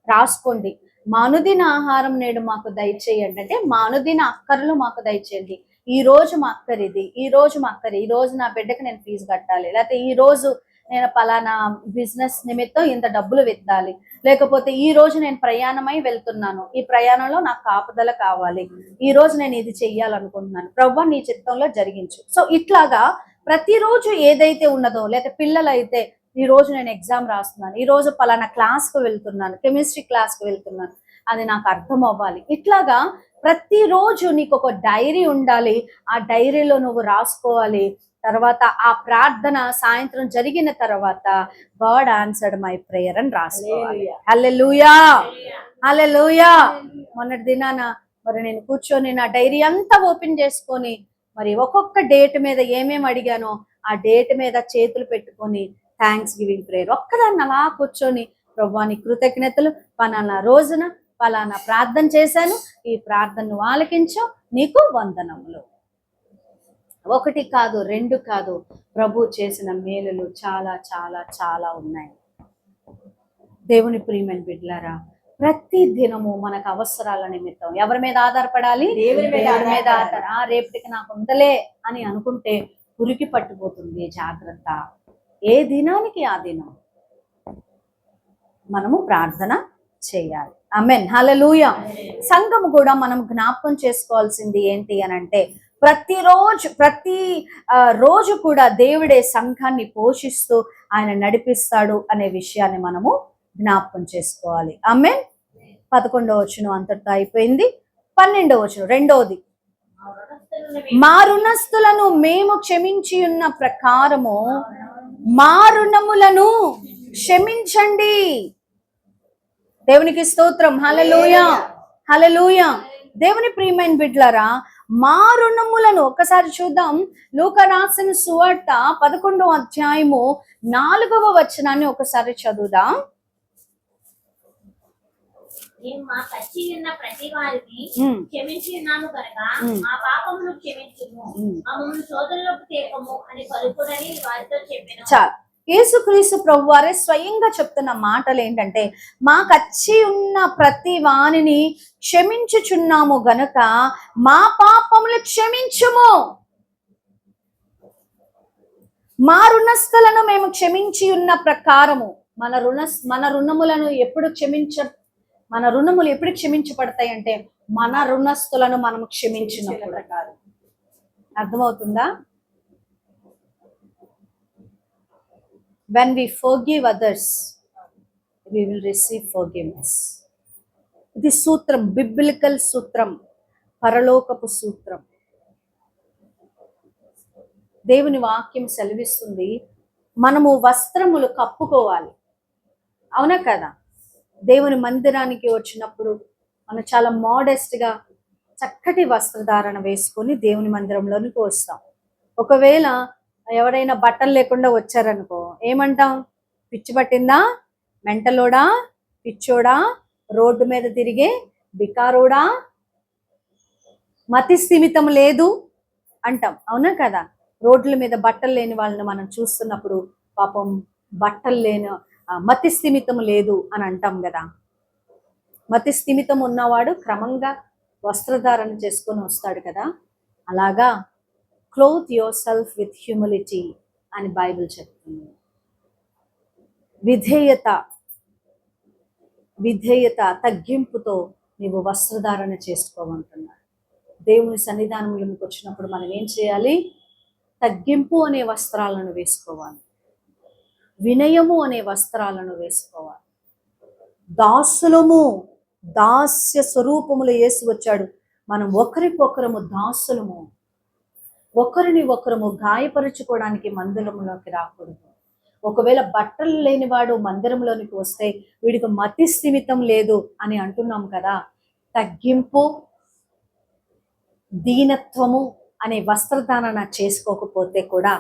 రాసుకోండి. మా అనుదిన ఆహారం నేడు మాకు దయచేయండి అంటే మా అనుదిన అక్కర్లు మాకు దయచేయండి. ఈ రోజు మా అక్కర్ ఇది, ఈ రోజు మా అక్కర్, ఈ రోజు నా బిడ్డకి నేను ఫీజు కట్టాలి, లేకపోతే ఈ రోజు నేను పలానా బిజినెస్ నిమిత్తం ఇంత డబ్బులు విత్తాలి, లేకపోతే ఈ రోజు నేను ప్రయాణమై వెళ్తున్నాను, ఈ ప్రయాణంలో నాకు కాపుదల కావాలి, ఈ రోజు నేను ఇది చెయ్యాలనుకుంటున్నాను, ప్రభువా నీ చిత్తంలో జరిగించు. సో ఇట్లాగా ప్రతిరోజు ఏదైతే ఉన్నదో, లేకపోతే పిల్లలైతే ఈ రోజు నేను ఎగ్జామ్ రాస్తున్నాను, ఈ రోజు పలానా క్లాస్కి వెళ్తున్నాను, కెమిస్ట్రీ క్లాస్కి వెళ్తున్నాను, అది నాకు అర్థం అవ్వాలి. ఇట్లాగా ప్రతిరోజు నీకు ఒక డైరీ ఉండాలి, ఆ డైరీలో నువ్వు రాసుకోవాలి. తర్వాత ఆ ప్రార్థన సాయంత్రం జరిగిన తర్వాత గాడ్ ఆన్సర్డ్ మై ప్రేయర్ అని రాసుకోవాలి. హల్లెలూయా, హల్లెలూయా. మొన్నటి దినాన మరి నేను కూర్చొని నా డైరీ అంతా ఓపెన్ చేసుకొని మరి ఒక్కొక్క డేట్ మీద ఏమేమి అడిగానో ఆ డేట్ మీద చేతులు పెట్టుకొని థ్యాంక్స్ గివింగ్ ప్రేయర్ ఒక్కదాన్ని అలా కూర్చొని ప్రభువా నీ కృతజ్ఞతలు, పలానా రోజున పలానా ప్రార్థన చేశాను, ఈ ప్రార్థనను ఆలకించు, నీకు వందనములు. ఒకటి కాదు, రెండు కాదు, ప్రభు చేసిన మేలులు చాలా చాలా చాలా ఉన్నాయి. దేవుని ప్రియమైన బిడ్డలారా, ప్రతి దినము మనకు అవసరాల నిమిత్తం ఎవరి మీద ఆధారపడాలి? దేవుని మీద ఆధార. రేపటికి నాకు ఉందలే అని అనుకుంటే ఉరికి పట్టిపోతుంది. జాగ్రత్త. ఏ దినానికి ఆ దినం మనము ప్రార్థన చేయాలి. ఆమేన్, హల్లెలూయా. సంఘము కూడా మనం జ్ఞాపకం చేసుకోవాల్సింది ఏంటి అని అంటే, ప్రతి రోజు కూడా దేవుడే సంఘాన్ని పోషిస్తూ ఆయన నడిపిస్తాడు అనే విషయాన్ని మనము జ్ఞాపకం చేసుకోవాలి. ఆమేన్. 11వ వచనం అంతటితో అయిపోయింది. 12వ వచనం రెండోది, మా రుణస్థులను మేము క్షమించి ఉన్న ప్రకారము మా రుణములను క్షమించండి. దేవునికి స్తోత్రం. హల్లెలూయా, హల్లెలూయా. దేవుని ప్రియమైన బిడ్డలారా, మా రుణములను ఒక్కసారి చూద్దాం. లూకా రాసిన సువార్త 11వ అధ్యాయము 4వ వచనాన్ని ఒకసారి చదువుదాం. మా పచ్చి ఉన్న ప్రతి వారిని క్షమించి ఉన్నాము కనుక మా పాపమును క్షమించుము, మమ్మల్ని శోధనలోకి తేకము అని పలుకునని వారితో చెప్పాను. చాలు. యేసుక్రీస్తు ప్రభు వారే స్వయంగా చెప్తున్న మాటలు ఏంటంటే, మా కచ్చి ఉన్న ప్రతి వానిని క్షమించుచున్నాము గనుక మా పాపములు క్షమించుము. మా రుణస్థులను మేము క్షమించి ఉన్న ప్రకారము. మన రుణములను ఎప్పుడు మన రుణములు ఎప్పుడు క్షమించబడతాయి అంటే మన రుణస్థులను మనం క్షమించినప్పుడు. అర్థమవుతుందా? When we forgive others, we will receive forgiveness. ఇది సూత్రం, బిబ్లికల్ సూత్రం, పరలోకపు సూత్రం. దేవుని వాక్యం సెలవిస్తుంది, మనము వస్త్రములు కప్పుకోవాలి. అవునా కదా? దేవుని మందిరానికి వచ్చినప్పుడు మనం చాలా మోడెస్ట్గా చక్కటి వస్త్రధారణ వేసుకొని దేవుని మందిరంలోనికి వస్తాం. ఒకవేళ ఎవరైనా బట్టలు లేకుండా వచ్చారనుకో, ఏమంటాం? పిచ్చి పట్టిందా, మెంటలోడా, పిచ్చోడా, రోడ్డు మీద తిరిగే బికారోడా, మతి స్థిమితం లేదు అంటాం. అవునా కదా? రోడ్ల మీద బట్టలు లేని వాళ్ళని మనం చూస్తున్నప్పుడు పాపం బట్టలు లేని మతి స్థిమితం లేదు అని అంటాం కదా. మతి స్థిమితం ఉన్నవాడు క్రమంగా వస్త్రధారణ చేసుకొని వస్తాడు కదా. అలాగా cloth your self with humility అని బైబిల్ చెప్తుంది. విధేయత తగ్గింపుతో నీవు వస్త్రధారణ చేసుకోమంటున్నాడు. దేవుని సన్నిధానంలోకి వచ్చినప్పుడు మనం ఏం చేయాలి? తగ్గింపు అనే వస్త్రాలను వేసుకోవాలి, వినయము అనే వస్త్రాలను వేసుకోవాలి. దాస్య స్వరూపములో యేసు వచ్చాడు. మనం ఒకరికొకరము దాసులము, ఒకరిని ఒకరము గాయపరుచుకోవడానికి మందిరంలోకి రాకూడదు. ఒకవేళ బట్టలు లేనివాడు మందిరంలోనికి వస్తే వీడికి మతి స్థిమితం లేదు అని అంటున్నాం కదా. తగ్గింపు, దీనత్వము అనే వస్త్రధారణ చేసుకోకపోతే కూడా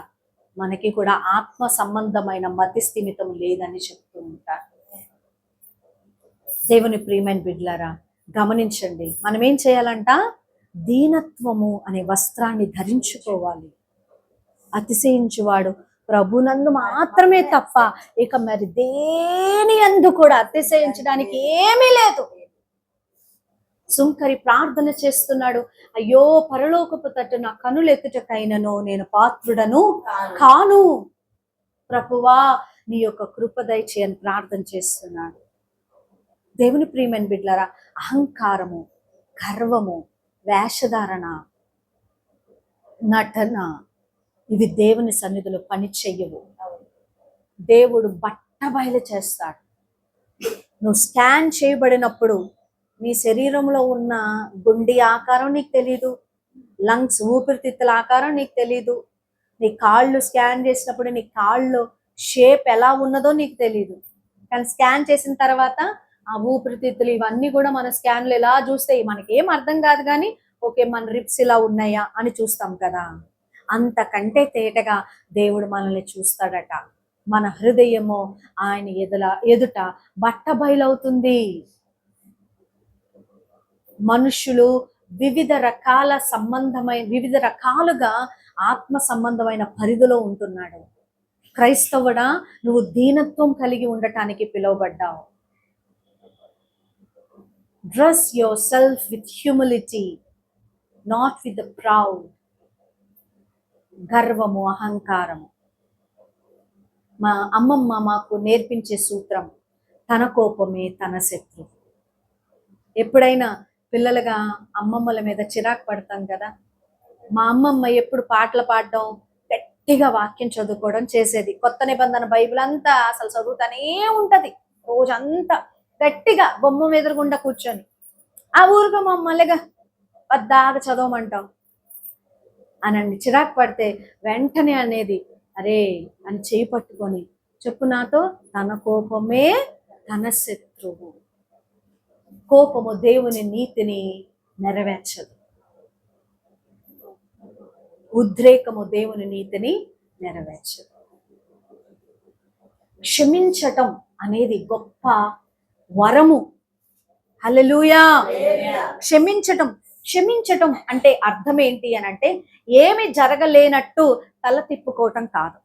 మనకి కూడా ఆత్మ సంబంధమైన మతి స్థిమితం లేదని చెప్తూ ఉంటారు. దేవుని ప్రియమైన బిడ్డలారా, గమనించండి, మనం ఏం చేయాలంట? దీనత్వము అనే వస్త్రాన్ని ధరించుకోవాలి. అతిశయించువాడు ప్రభునందు మాత్రమే తప్ప ఇక మరి దేని యందు కూడా అతిశయించడానికి ఏమీ లేదు. సుంకరి ప్రార్థన చేస్తున్నాడు, అయ్యో పరలోకపు తట్టు నా కనులు ఎత్తుటకైనను నేను పాత్రుడను కాను, ప్రభువా నీ యొక్క కృప దయచేయని ప్రార్థన చేస్తున్నాడు. దేవుని ప్రియమైన బిడ్డలారా, అహంకారము, గర్వము, వేషధారణ, నటన ఇవి దేవుని సన్నిధిలో పని చెయ్యవు. దేవుడు బట్టబయలు చేస్తాడు. నువ్వు స్కాన్ చేయబడినప్పుడు నీ శరీరంలో ఉన్న గుండె ఆకారం నీకు తెలీదు, లంగ్స్ ఊపిరితిత్తుల ఆకారం నీకు తెలీదు, నీ కాళ్ళు స్కాన్ చేసినప్పుడు నీ కాళ్ళు షేప్ ఎలా ఉన్నదో నీకు తెలీదు. కానీ స్కాన్ చేసిన తర్వాత ఆ ఊపిరితిత్తులు ఇవన్నీ కూడా మన స్కాన్లు ఎలా చూస్తే మనకేం అర్థం కాదు, కానీ ఓకే మన రిప్స్ ఇలా ఉన్నాయా అని చూస్తాం కదా. అంతకంటే తేటగా దేవుడు మనల్ని చూస్తాడట. మన హృదయము ఆయన ఎదుట బట్టబయలవుతుంది. మనుషులు వివిధ రకాలుగా ఆత్మ సంబంధమైన పరిధిలో ఉంటున్నాడు. క్రైస్తవుడా, నువ్వు దీనత్వం కలిగి ఉండటానికి పిలువబడ్డావు. Dress yourself with humility, not with the proud. గర్వము, అహంకారము. మా అమ్మమ్మ మాకు నేర్పించే సూత్రం, తన కోపమే తన శత్రువు. ఎప్పుడైనా పిల్లలుగా అమ్మమ్మల మీద చిరాకు పడతాం కదా. మా అమ్మమ్మ ఎప్పుడు పాటలు పాడడం, గట్టిగా వాక్యం చదువుకోవడం చేసేది. కొత్త నిబంధన బైబిల్ అంతా అసలు చదువుతానే ఉంటది రోజంతా గట్టిగా బొమ్మ ఎదురుగుండా కూర్చొని. ఆ ఊరుగా మా మళ్ళీగా పద్దాగా చదవమంటాం అనండి. చిరాకు పడితే వెంటనే అనేది, అరే అని చేయి పట్టుకొని చెప్పు నాతో, తన కోపమే తన శత్రువు. కోపము దేవుని నీతిని నెరవేర్చదు. ఉద్రేకము దేవుని నీతిని నెరవేర్చదు. క్షమించటం అనేది గొప్ప వరము. హల్లెలూయా. క్షమించటం అంటే అర్థం ఏంటి అని అంటే, ఏమి జరగలేనట్టు తల తిప్పుకోవటం కాదు.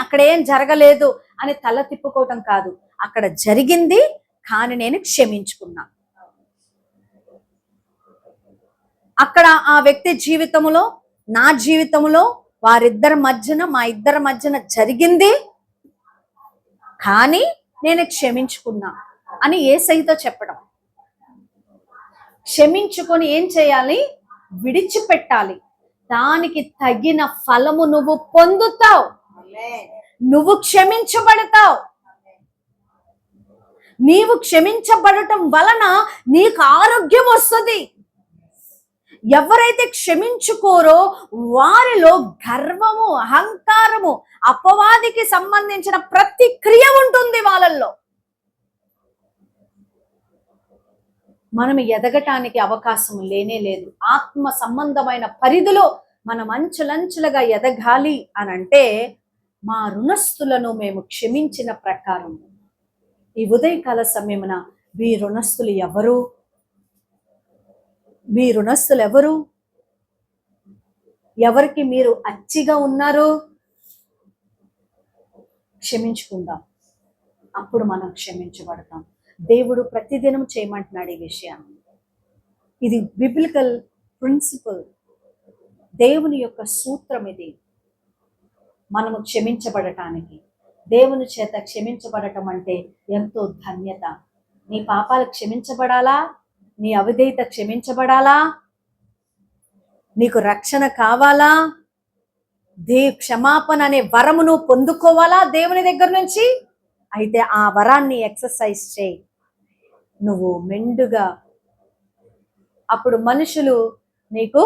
అక్కడ ఏం జరగలేదు అని తల తిప్పుకోవటం కాదు. అక్కడ జరిగింది, కానీ నేను క్షమించుకున్నా. అక్కడ ఆ వ్యక్తి జీవితంలో, నా జీవితంలో, వారిద్దరి మధ్యన, మా ఇద్దరి మధ్యన జరిగింది, కానీ నేను క్షమించుకున్నా అని యేసయ్యతో చెప్పడం. క్షమించుకొని ఏం చేయాలి? విడిచిపెట్టాలి. దానికి తగిన ఫలము నువ్వు పొందుతావు. నువ్వు క్షమించబడతావు. నీవు క్షమించబడటం వలన నీకు ఆరోగ్యం వస్తుంది. ఎవరైతే క్షమించుకోరో వారిలో గర్వము, అహంకారము, అపవాదికి సంబంధించిన ప్రతి క్రియ ఉంటుంది వాళ్ళల్లో. మనం ఎదగటానికి అవకాశం లేనే లేదు. ఆత్మ సంబంధమైన పరిధిలో మనం అంచులంచులుగా ఎదగాలి అని అంటే, మా రుణస్థులను మేము క్షమించిన ప్రకారం. ఈ ఉదయకాల సమయమున మీ రుణస్థులు ఎవరు? మీ రుణస్థులు ఎవరు? ఎవరికి మీరు అచ్చిగా ఉన్నారు? క్షమించుకుందాం, అప్పుడు మనం క్షమించబడతాం. దేవుడు ప్రతిదినం చేయమంటున్నాడు ఈ విషయాన్ని. ఇది బిబ్లికల్ ప్రిన్సిపల్, దేవుని యొక్క సూత్రం ఇది. మనము క్షమించబడటానికి, దేవుని చేత క్షమించబడటం అంటే ఎంతో ధన్యత. నీ పాపాలు క్షమించబడాలా? నీ అవిధేయత క్షమించబడాలా? నీకు రక్షణ కావాలా? క్షమాపణ అనే వరమును పొందుకోవాలా దేవుని దగ్గర నుంచి? అయితే ఆ వరాన్ని ఎక్సర్సైజ్ చేయి నువ్వు మెండుగా. అప్పుడు మనుషులు నీకు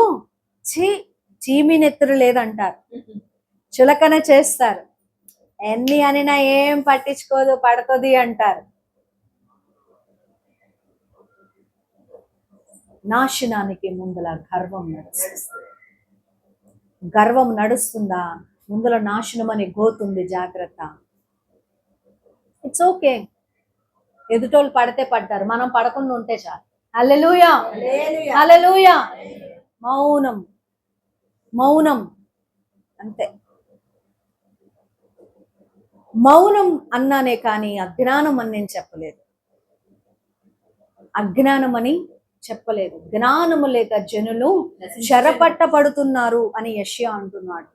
చీమినెత్తురు లేదంటారు, చులకన చేస్తారు. ఎన్ని అనినా ఏం పట్టించుకోదు, పడుతుంది అంటారు. నాశనానికి ముందుల గర్వం నడుస్తుంది. గర్వం నడుస్తుందా, ముందుల నాశనం అనే గోతుంది. జాగ్రత్త. It's okay. ఎదుటోళ్ళు పడితే పడ్డారు, మనం పడకుండా ఉంటే చాలు. హల్లెలూయా, హల్లెలూయా. మౌనం, మౌనం, అంతే. మౌనం అన్నానే కానీ అజ్ఞానం అని నేను చెప్పలేదు, అజ్ఞానం అని చెప్పలేదు. జ్ఞానము లేక జనులు చెరపట్టబడుతున్నారు అని యెషయా అంటున్నాడు.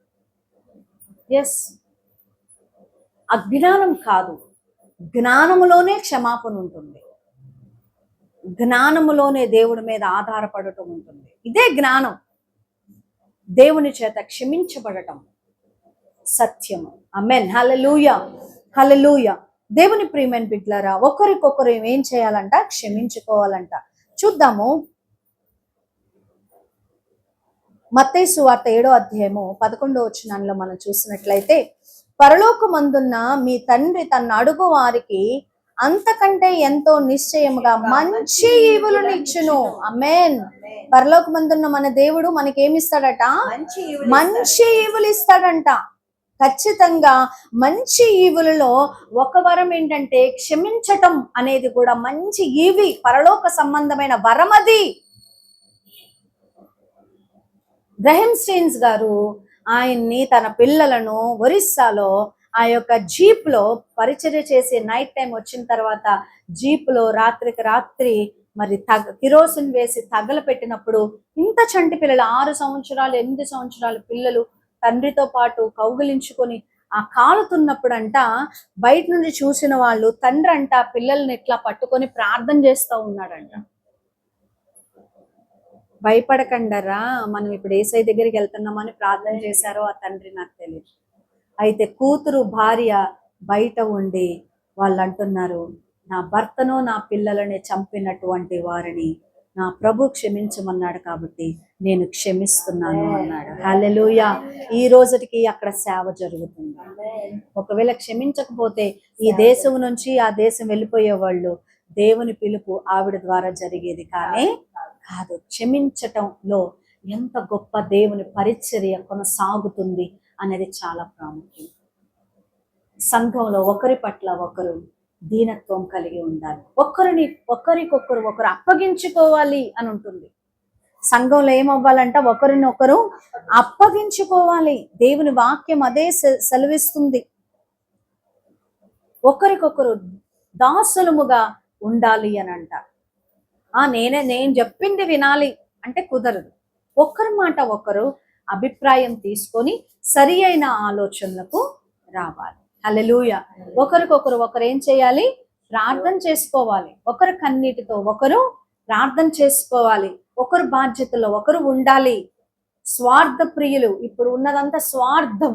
ఎస్, అజ్ఞానం కాదు, జ్ఞానములోనే క్షమాపణ ఉంటుంది, జ్ఞానములోనే దేవుడి మీద ఆధారపడటం ఉంటుంది. ఇదే జ్ఞానం, దేవుని చేత క్షమించబడటం, సత్యము. ఆమేన్, హల్లెలూయా, హల్లెలూయా. దేవుని ప్రియమైన బిడ్డలారా, ఒకరికొకరు ఏం చేయాలంట? క్షమించుకోవాలంట. చూద్దాము మత్తయి సువార్త 7వ అధ్యాయము 11వ వచనంలో మనం చూసినట్లయితే, పరలోకమందున్న మీ తండ్రి తన అడుగు వారికి అంతకంటే ఎంతో నిశ్చయముగా మంచి ఈవులను ఇచ్చును. ఆమేన్. పరలోకమందున్న మన దేవుడు మనకేమిస్తాడట? మంచి ఈవులు ఇస్తాడంట. ఖచ్చితంగా మంచి ఈవులలో ఒక వరం ఏంటంటే క్షమించటం అనేది కూడా మంచి ఈవి, పరలోక సంబంధమైన వరం అది. గ్రహం స్టీన్స్ గారు ఆయన్ని, తన పిల్లలను ఒరిస్సాలో ఆ యొక్క జీప్ లో పరిచర్య చేసి నైట్ టైం వచ్చిన తర్వాత జీప్ లో రాత్రికి రాత్రి మరి కిరోసిన్ వేసి తగలపెట్టినప్పుడు ఇంత చంటి పిల్లలు 6 సంవత్సరాలు 8 సంవత్సరాల పిల్లలు తండ్రితో పాటు కౌగిలించుకొని ఆ కాలుతున్నప్పుడు అంట బయట నుండి చూసిన వాళ్ళు తండ్రి అంట పిల్లల్ని ఇట్లా పట్టుకొని ప్రార్థన చేస్తూ ఉన్నాడంట. భయపడకండరా, మనం ఇప్పుడు ఏసై దగ్గరికి వెళ్తున్నామని ప్రార్థన చేశారో ఆ తండ్రి నాకు తెలియదు. అయితే కూతురు భార్య బయట ఉండి వాళ్ళు అంటున్నారు, నా భర్తను నా పిల్లలని చంపినటువంటి వారిని నా ప్రభు క్షమించమన్నాడు కాబట్టి నేను క్షమిస్తున్నాను అన్నాడు. హల్లెలూయా. ఈ రోజుకి అక్కడ సేవ జరుగుతుంది. ఒకవేళ క్షమించకపోతే ఈ దేశం నుంచి ఆ దేశం వెళ్ళిపోయే వాళ్ళు, దేవుని పిలుపు ఆవిడ ద్వారా జరిగేది కానీ కాదు. క్షమించటంలో ఎంత గొప్ప దేవుని పరిచర్య కొనసాగుతుంది అనేది చాలా ప్రాముఖ్యం. సంఘంలో ఒకరి పట్ల ఒకరు దీనత్వం కలిగి ఉండాలి, ఒకరికొకరు అప్పగించుకోవాలి అని ఉంటుంది. సంఘంలో ఏమవ్వాలంట? ఒకరినొకరు అప్పగించుకోవాలి. దేవుని వాక్యం అదే సెలవిస్తుంది. ఒకరికొకరు దాసులముగా ఉండాలి అని అంట. నేను చెప్పింది వినాలి అంటే కుదరదు. ఒకరి మాట ఒకరు అభిప్రాయం తీసుకొని సరి అయిన ఆలోచనలకు రావాలి. హల్లెలూయా. ఒకరికొకరు ఏం చేయాలి? ప్రార్థన చేసుకోవాలి. ఒకరి కన్నీటితో ఒకరు ప్రార్థన చేసుకోవాలి. ఒకరు బాధ్యతలో ఒకరు ఉండాలి. స్వార్థ ప్రియులు, ఇప్పుడు ఉన్నదంతా స్వార్థం.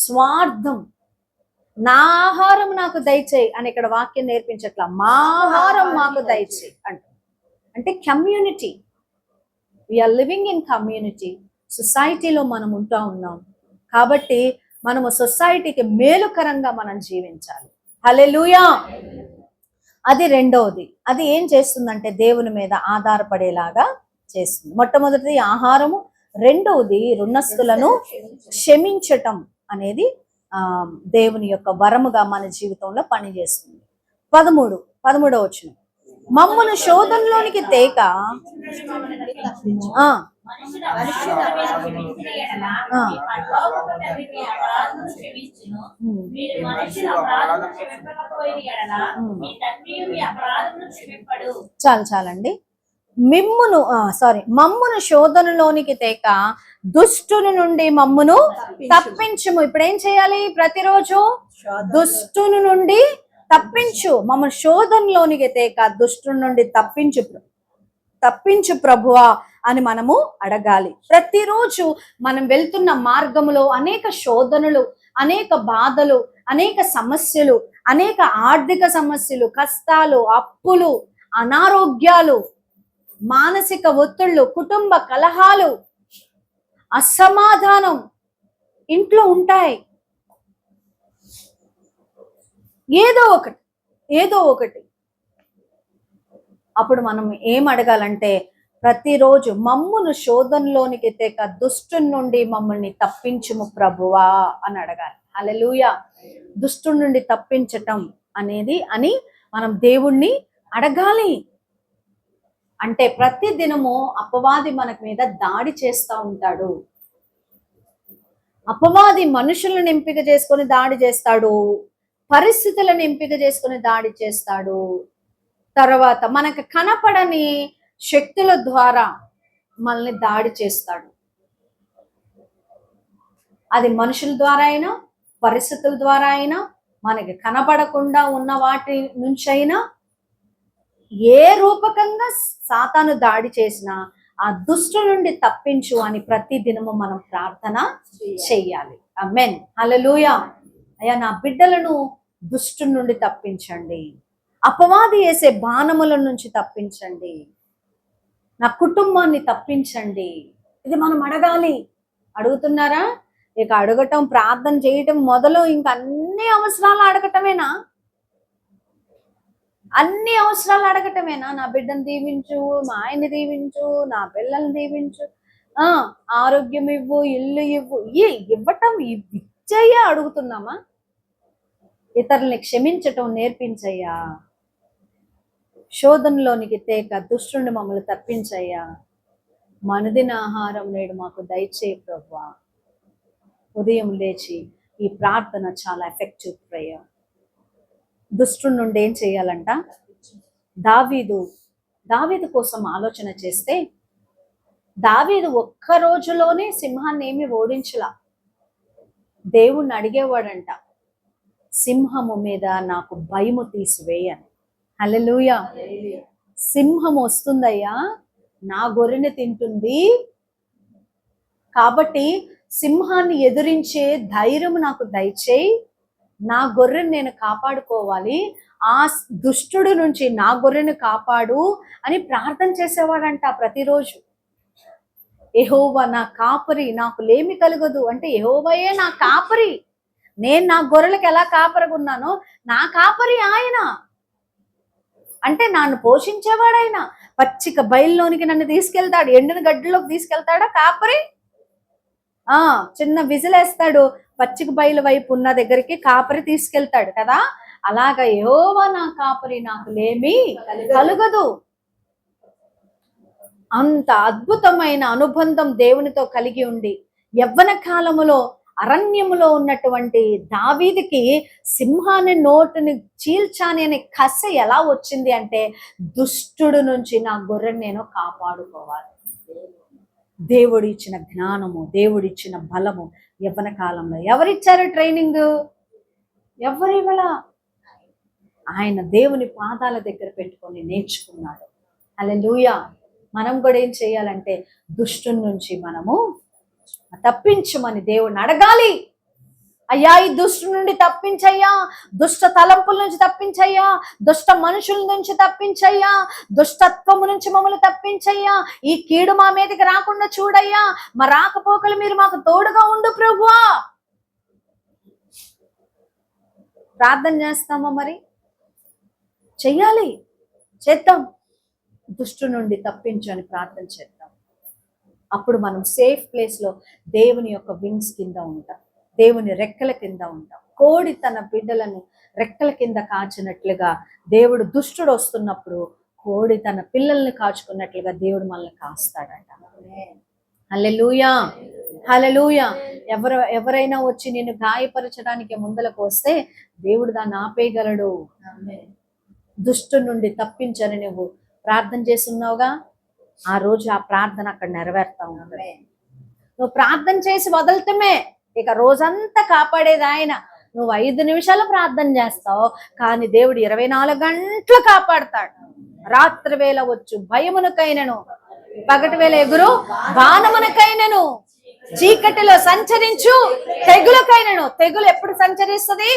స్వార్థం. నా ఆహారం నాకు దయచేయి అని ఇక్కడ వాక్యం నేర్పించట్లా, మా ఆహారం మాకు దయచేయి అంటే community. We are living in community. సొసైటీలో మనం ఉన్నాం కాబట్టి మనము సొసైటీకి మేలుకరంగా మనం జీవించాలి. హల్లెలూయా. అది రెండవది. అది ఏం చేస్తుందంటే దేవుని మీద ఆధారపడేలాగా చేస్తుంది. మొట్టమొదటిది ఆహారము, రెండవది రుణస్థులను క్షమించటం అనేది దేవుని యొక్క వరముగా మన జీవితంలో పనిచేస్తుంది. 13వ వచనం, మమ్మును శోధనలోనికి తేక చాలండి. మమ్మును శోధనలోనికి తేక దుష్టుని నుండి మమ్మును తప్పించుము. ఇప్పుడు ఏం చేయాలి? ప్రతిరోజు దుష్టుని నుండి తప్పించు, మమ్మల్ని శోధనలోనికి తేక దుష్టుని నుండి తప్పించు ప్రభువా అని మనము అడగాలి. ప్రతిరోజు మనం వెళ్తున్న మార్గములో అనేక శోధనలు, అనేక బాధలు, అనేక సమస్యలు, అనేక ఆర్థిక సమస్యలు, కష్టాలు, అప్పులు, అనారోగ్యాలు, మానసిక ఒత్తిళ్లు, కుటుంబ కలహాలు, అసమాధానం ఇంట్లో ఉంటాయి. ఏదో ఒకటి అప్పుడు మనం ఏం అడగాలంటే ప్రతిరోజు మమ్మును శోధనలోనికి తేక దుష్టుని నుండి మమ్మల్ని తప్పించుము ప్రభువా అని అడగాలి. హల్లెలూయా. దుష్టుని నుండి తప్పించటం అనేది మనం దేవుణ్ణి అడగాలి. అంటే ప్రతి దినము అపవాది మన మీద దాడి చేస్తూ ఉంటాడు. అపవాది మనుషులను ఎంపిక చేసుకొని దాడి చేస్తాడు, పరిస్థితులను ఎంపిక చేసుకొని దాడి చేస్తాడు, తర్వాత మనకు కనపడని శక్తుల ద్వారా మనల్ని దాడి చేస్తాడు. అది మనుషుల ద్వారా అయినా, పరిస్థితుల ద్వారా అయినా, మనకి కనపడకుండా ఉన్న వాటి నుంచి అయినా, ఏ రూపకంగా సాతాను దాడి చేసినా ఆ దుష్టు నుండి తప్పించు అని ప్రతి దినము మనం ప్రార్థన చెయ్యాలి. ఆమేన్, హల్లెలూయా. అయ్యా, నా బిడ్డలను దుష్టు నుండి తప్పించండి, అపవాది వేసే బాణముల నుంచి తప్పించండి, నా కుటుంబాన్ని తప్పించండి. ఇది మనం అడగాలి. అడుగుతున్నారా? ఇక అడగటం, ప్రార్థన చేయటం మొదలు ఇంక అన్ని అవసరాలు అడగటమేనా? అన్ని అవసరాలు అడగటమేనా? నా బిడ్డను దీవించు, మా ఆయన్ని దీవించు, నా పిల్లల్ని దీవించు, ఆరోగ్యం ఇవ్వు, ఇల్లు ఇవ్వు, ఇవ్వటం ఇచ్చయ్యా అడుగుతున్నామా? ఇతరుల్ని క్షమించటం నేర్పించయ్యా, శోధనలోనికి తేక దుష్టుని మమ్మల్ని తప్పించయ్యా, మనదిన ఆహారం నేడు మాకు దయచేయి ప్రభువా. ఉదయం లేచి ఈ ప్రార్థన చాలా ఎఫెక్టివ్ ప్రేయర్. దుష్టుడి నుండి ఏం చేయాలంట? దావీదు కోసం ఆలోచన చేస్తే, దావీదు ఒక్క రోజులోనే సింహాన్ని ఏమి ఓడించలా. దేవుణ్ణి అడిగేవాడంట, సింహము మీద నాకు భయము తీసివేయని. హల్లెలూయా. సింహం వస్తుందయ్యా, నా గొర్రెని తింటుంది, కాబట్టి సింహాన్ని ఎదిరించే ధైర్యం నాకు దయచేయి, నా గొర్రెని నేను కాపాడుకోవాలి, ఆ దుష్టుడి నుంచి నా గొర్రెని కాపాడు అని ప్రార్థన చేసేవాడంట ప్రతిరోజు. యెహోవా నా కాపరి, నాకు లేమి కలగదు అంటే యెహోవాయే నా కాపరి. నేను నా గొర్రెలకు ఎలా కాపరగున్నానో నా కాపరి ఆయన. అంటే నన్ను పోషించేవాడాయన. పచ్చిక బయల్లోనికి నన్ను తీసుకెళ్తాడు, ఎండిన గడ్డిలోకి తీసుకెళ్తాడా కాపరి? చిన్న విజిలేస్తాడు, పచ్చిక బయలు వైపు ఉన్న దగ్గరికి కాపరి తీసుకెళ్తాడు కదా. అలాగా యెహోవా నా కాపరి, నాకు లేమి కలుగదు. అంత అద్భుతమైన అనుబంధం దేవునితో కలిగి ఉండి, యవ్వన కాలములో అరణ్యములో ఉన్నటువంటి దావీదుకి సింహాన్ని నోటిని చీల్చాని అనే కస ఎలా వచ్చింది అంటే, దుష్టుడు నుంచి నా గొర్రెని నేను కాపాడుకోవాలి. దేవుడు ఇచ్చిన జ్ఞానము, దేవుడిచ్చిన బలము యవ్వన కాలంలో ఎవరిచ్చారు ట్రైనింగ్? ఎవరివల? ఆయన దేవుని పాదాల దగ్గర పెట్టుకొని నేర్చుకున్నాడు. హల్లెలూయా. మనం కూడా ఏం చేయాలంటే, దుష్టుని నుంచి మనము తప్పించమని దేవుణ్ణి అడగాలి. అయ్యా, ఈ దుష్టు నుండి తప్పించయ్యా, దుష్ట తలంపుల నుంచి తప్పించయ్యా, దుష్ట మనుషుల నుంచి తప్పించయ్యా, దుష్టత్వము నుంచి మమ్మల్ని తప్పించయ్యా, ఈ కీడు మా మీదకి రాకుండా చూడయ్యా, మా రాకపోకలు మీరు మాకు తోడుగా ఉండు ప్రభువా. ప్రార్థన చేస్తామా? మరి చెయ్యాలి, చేద్దాం. దుష్టు నుండి తప్పించని ప్రార్థన చేద్దాం. అప్పుడు మనం సేఫ్ ప్లేస్లో దేవుని యొక్క వింగ్స్ కింద ఉంటాం, దేవుని రెక్కల కింద ఉంటాం. కోడి తన బిడ్డలను రెక్కల కింద కాచినట్లుగా దేవుడు, దుష్టుడు వస్తున్నప్పుడు కోడి తన పిల్లల్ని కాచుకున్నట్లుగా దేవుడు మనల్ని కాస్తాడట. హల్లెలూయా, హల్లెలూయా. ఎవరైనా వచ్చి నిన్ను గాయపరచడానికి ముందలకు వస్తే దేవుడు దాన్ని ఆపేయగలడు. దుష్టు నుండి తప్పించని నువ్వు ప్రార్థన చేస్తున్నావుగా, ఆ రోజు ఆ ప్రార్థన అక్కడ నెరవేరుతా ఉంది. నువ్వు ప్రార్థన చేసి వదలటమే, ఇక రోజంతా కాపాడేది ఆయన. నువ్వు 5 నిమిషాలు ప్రార్థన చేస్తావు, కానీ దేవుడు 24 గంటలు కాపాడతాడు. రాత్రి వేళ వచ్చు భయమునకైనను, పగటి వేళ ఎగురు బాణమునకైనను, చీకటిలో సంచరించు తెగులకైనను. తెగులు ఎప్పుడు సంచరిస్తుంది?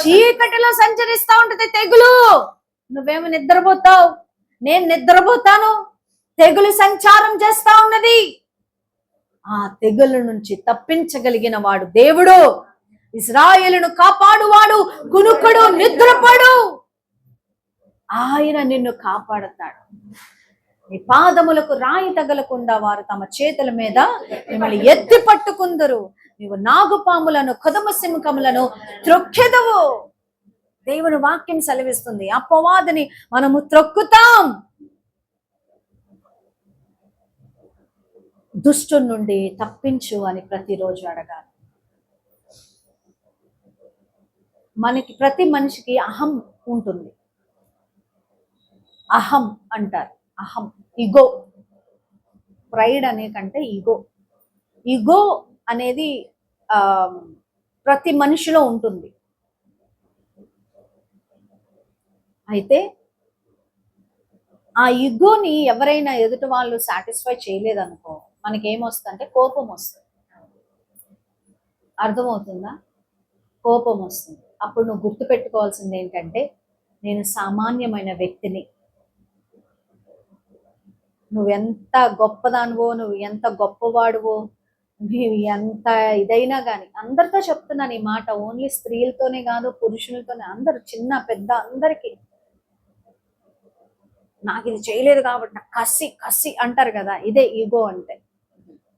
చీకటిలో సంచరిస్తా ఉంటది తెగులు. నువ్వేమో నిద్రపోతావు, నేను నిద్రపోతాను, తెగులు సంచారం చేస్తా ఉన్నది. ఆ తెగుల నుంచి తప్పించగలిగిన వాడు దేవుడు. ఇశ్రాయేలును కాపాడువాడు కునుకుడు, నిద్రపడు. ఆయన నిన్ను కాపాడతాడు. నీ పాదములకు రాయి తగలకుండా వారు తమ చేతుల మీద మిమ్మల్ని ఎత్తి పట్టుకుందరు. నీవు నాగుపాములను, కొదమ సింహములను త్రొక్కెదవు. దేవుని వాక్యం సెలవిస్తుంది. అపవాదిని మనము త్రొక్కుతాం. దుష్టుని నుండి తప్పించు అని ప్రతిరోజు అడగాలి. మనకి ప్రతి మనిషికి అహం ఉంటుంది. అహం అంటారు. అహం, ఇగో. ప్రైడ్ అనే కంటే ఈగో. ఈగో అనేది ప్రతి మనిషిలో ఉంటుంది. అయితే ఆ ఈగోని ఎవరైనా ఎదుటి వాళ్ళు సాటిస్ఫై చేయలేదనుకో, మనకేమొస్తుందంటే కోపం వస్తుంది. అర్థమవుతుందా? కోపం వస్తుంది. అప్పుడు నువ్వు గుర్తుపెట్టుకోవాల్సింది ఏంటంటే, నేను సామాన్యమైన వ్యక్తిని. నువ్వెంత గొప్పదానివో, నువ్వు ఎంత గొప్పవాడువో, నువ్వు ఎంత ఇదైనా కానీ, అందరితో చెప్తున్నాను ఈ మాట. ఓన్లీ స్త్రీలతోనే కాదు, పురుషులతోనే, అందరు చిన్న పెద్ద అందరికీ. నాకు ఇది చేయలేదు కాబట్టి నాకు కసి కసి అంటారు కదా, ఇదే ఈగో అంటే.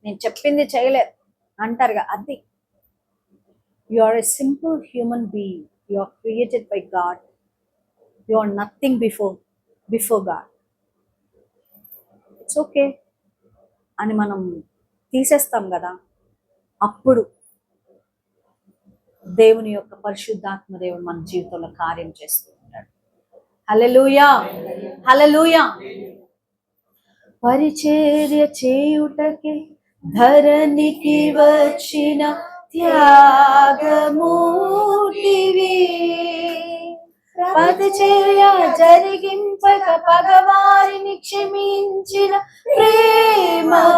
నేను చెప్పింది చేయలేదు అంటారు కదా, అది. You are a simple human being. You are created by God. You are nothing before God. It's okay అని మనం తీసేస్తాం కదా. అప్పుడు దేవుని యొక్క పరిశుద్ధాత్మ దేవుడు మన జీవితంలో కార్యం చేస్తూ ఉంటాడు. హల్లెలూయా, హల్లెలూయా. పరిచర్య చేయుటకి ధరణికి వచ్చిన త్యాగమూర్తివి, పరిచర్య జరిగింపక పగవారిని క్షమించిన ప్రేమమూర్తివి,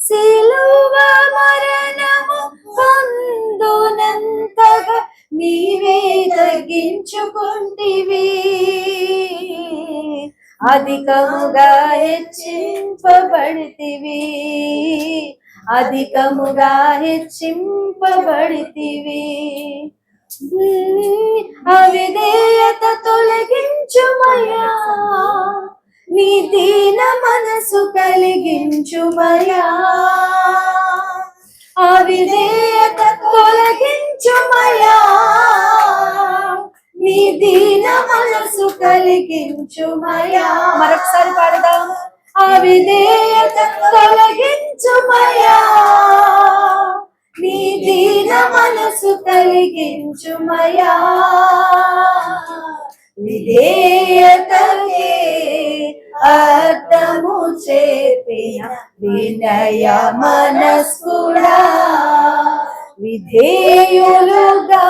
సిలువ మరణము పొందునంతగా నీవే తగ్గించుకుంటివి, అధికముగా హెచ్చింపబడితివి, అధికముగా హెచ్చింపబడితివి. అవిధేయత తొలగించుమయా, నీ దీన మనసు కలిగించుమయా, అవిధేయత తొలగించుమయా, నీ దీన మనసు కలిగించుమయా. మరొకసారి పాడదాం. అవిధేయత తొలగించుమయా, నీ దీన మనసు కలిగించుమయా, విధేయతకే అర్థము చేపిన వినయ మనస్కుడా, విధేయులుగా